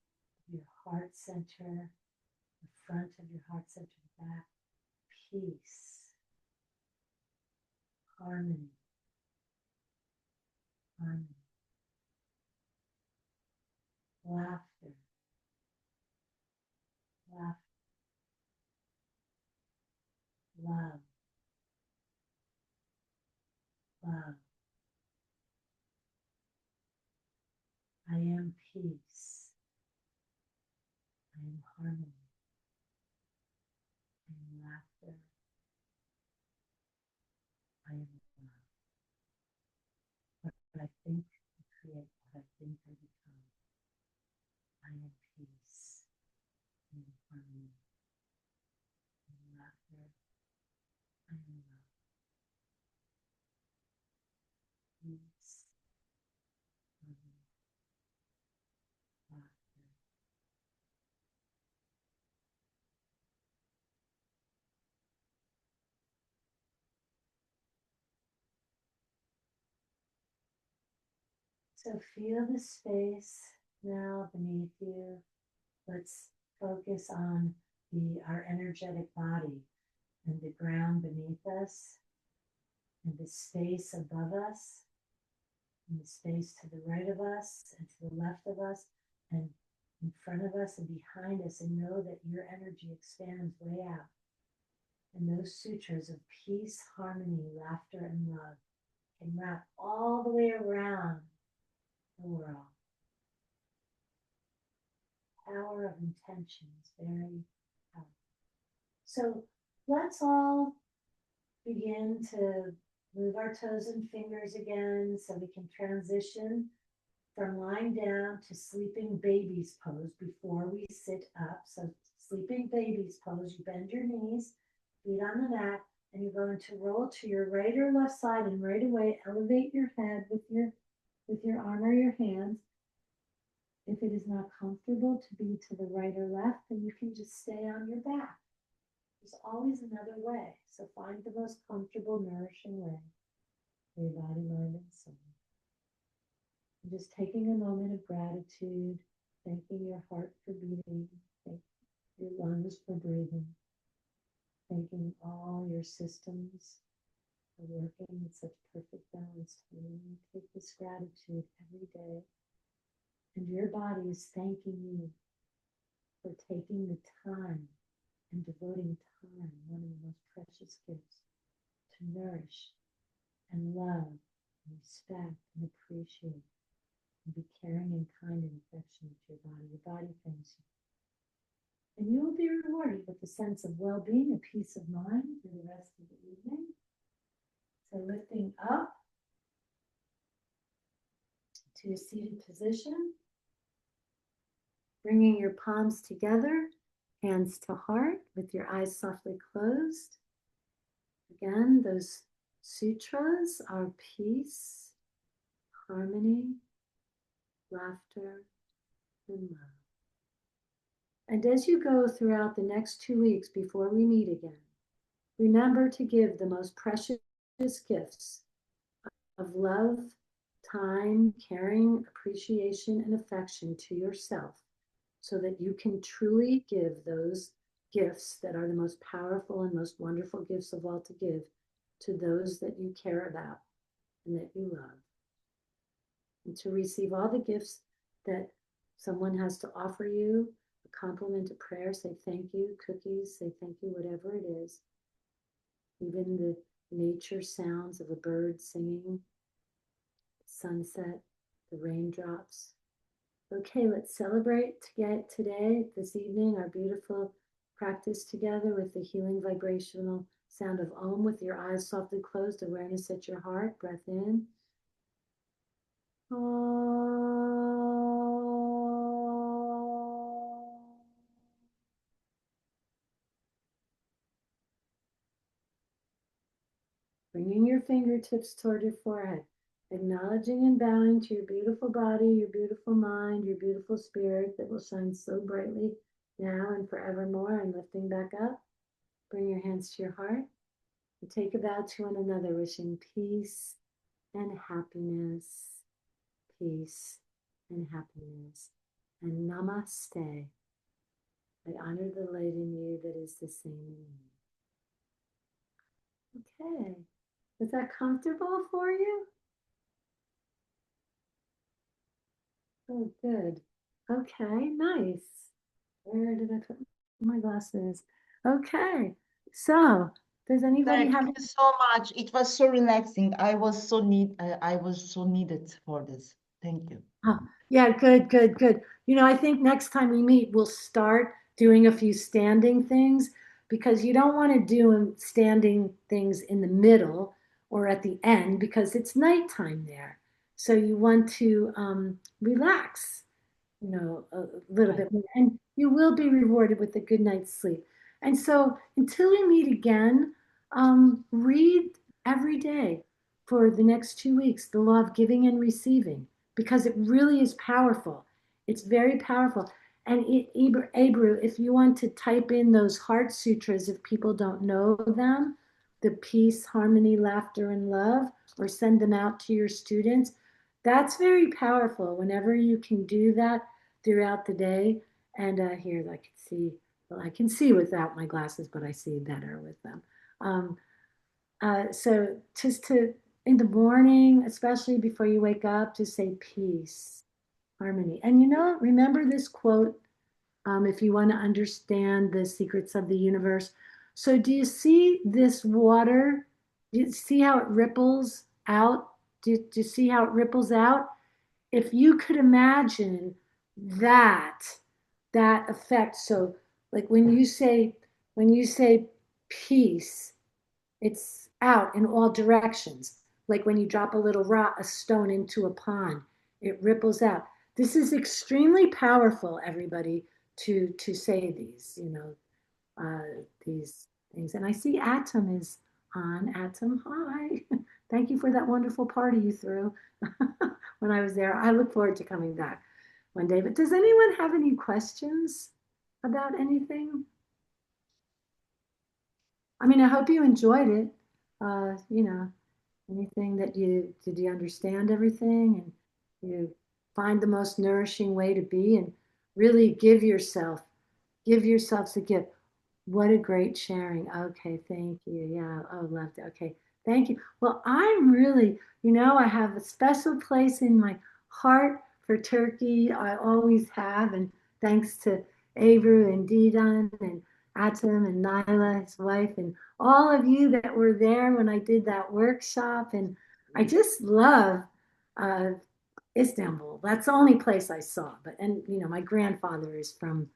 of your heart center, the front of your heart center, the back. Peace. Harmony. Harmony. Laughter. Laughter. Love. Love. I am peace. I am harmony. I am laughter. I am love. What I think I create, what I think I become. I am peace. I am harmony. I am laughter. I am love. Peace. Harmony. Laughter. So feel the space now beneath you. Let's focus on our energetic body and the ground beneath us and the space above us and the space to the right of us and to the left of us and in front of us and behind us, and know that your energy expands way out. And those sutras of peace, harmony, laughter, and love can wrap all the way around the world. Power of intention is very powerful. So let's all begin to move our toes and fingers again so we can transition from lying down to sleeping baby's pose before we sit up. So sleeping baby's pose, you bend your knees, feet on the mat, and you're going to roll to your right or left side, and right away elevate your head with your arm or your hands. If it is not comfortable to be to the right or left, then you can just stay on your back. There's always another way. So find the most comfortable, nourishing way for your body, mind, and soul. And just taking a moment of gratitude, thanking your heart for beating, thanking your lungs for breathing, thanking all your systems for working in such perfect balance. And take this gratitude every day. And your body is thanking you for taking the time and devoting time, one of the most precious gifts, to nourish and love and respect and appreciate and be caring and kind and affectionate to your body. Your body thanks you. And you will be rewarded with a sense of well-being, a peace of mind for the rest of the evening. So lifting up to a seated position, bringing your palms together, hands to heart with your eyes softly closed. Again, those sutras are peace, harmony, laughter, and love. And as you go throughout the next 2 weeks before we meet again, remember to give the most precious gifts of love, time, caring, appreciation, and affection to yourself so that you can truly give those gifts that are the most powerful and most wonderful gifts of all to give to those that you care about and that you love. And to receive all the gifts that someone has to offer you, a compliment, a prayer, say thank you, cookies, say thank you, whatever it is. Even the nature sounds of a bird singing, sunset, the raindrops. Okay, let's celebrate today, this evening, our beautiful practice together with the healing vibrational sound of Om with your eyes softly closed, awareness at your heart, breath in. Bringing your fingertips toward your forehead, acknowledging and bowing to your beautiful body, your beautiful mind, your beautiful spirit that will shine so brightly now and forevermore, and lifting back up. Bring your hands to your heart and take a bow to one another, wishing peace and happiness, peace and happiness. And namaste. I honor the light in you that is the same in me. Okay. Is that comfortable for you? Oh, good. Okay, nice. Where did I put my glasses? Okay. So, does anybody Thank have? you so much. It was so relaxing. I was so needed for this. Thank you. Oh, yeah, good, good, good. You know, I think next time we meet, we'll start doing a few standing things because you don't want to do standing things in the middle or at the end because it's nighttime there. So you want to relax, you know, a little bit more, and you will be rewarded with a good night's sleep. And so until we meet again, read every day for the next 2 weeks, the law of giving and receiving, because it really is powerful. It's very powerful. And Abru, if you want to type in those heart sutras, if people don't know them, the peace, harmony, laughter, and love, or send them out to your students, that's very powerful whenever you can do that throughout the day. And here I can see, well, I can see without my glasses, but I see better with them. So just to, in the morning, especially before you wake up, to say peace, harmony. And you know, remember this quote if you want to understand the secrets of the universe. So do you see this water? Do you see how it ripples out? Do you see how it ripples out? If you could imagine that effect. So like when you say peace, it's out in all directions. Like when you drop a little rock, a stone into a pond, it ripples out. This is extremely powerful, everybody, to say these, you know, these things. And I see Atom is on. Atom, hi. Thank you for that wonderful party you threw when I was there. I look forward to coming back one day. But does anyone have any questions about anything? I mean, I hope you enjoyed it. You know, anything that did you understand everything and you find the most nourishing way to be and really give yourself the gift. What a great sharing. Okay, thank you. Yeah, oh, loved it. Okay, thank you. Well, I'm really, I have a special place in my heart for Turkey. I always have, and thanks to Abru and Didan and Atom and Nyla, his wife, and all of you that were there when I did that workshop. And I just love uh, Istanbul. That's the only place I saw. My grandfather is from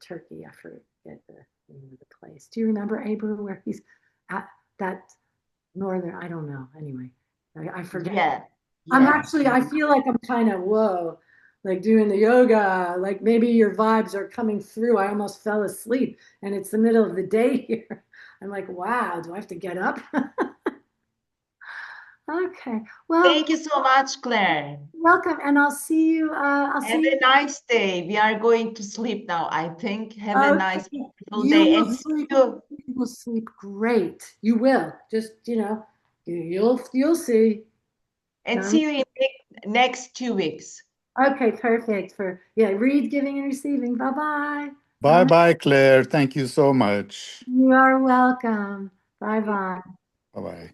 Turkey. I forget the name of the place. Do you remember Abram where he's at that northern? I don't know. Anyway, I forget. Yeah, I feel like I'm kind of, whoa, like doing the yoga, like maybe your vibes are coming through. I almost fell asleep and it's the middle of the day here. I'm like, wow, do I have to get up? Okay. Well, Thank you so much, Claire. welcome. And I'll see you. I'll Have see you. a nice day. We are going to sleep now, I think. Have a Okay. nice, wonderful You day. will And see sleep. you, You will sleep great. You will. Just, you'll see. and Um, see you in the next 2 weeks. okay, perfect for read, giving, and receiving. Bye bye. Bye bye, Claire. Thank you so much. You are welcome. Bye bye. Bye bye.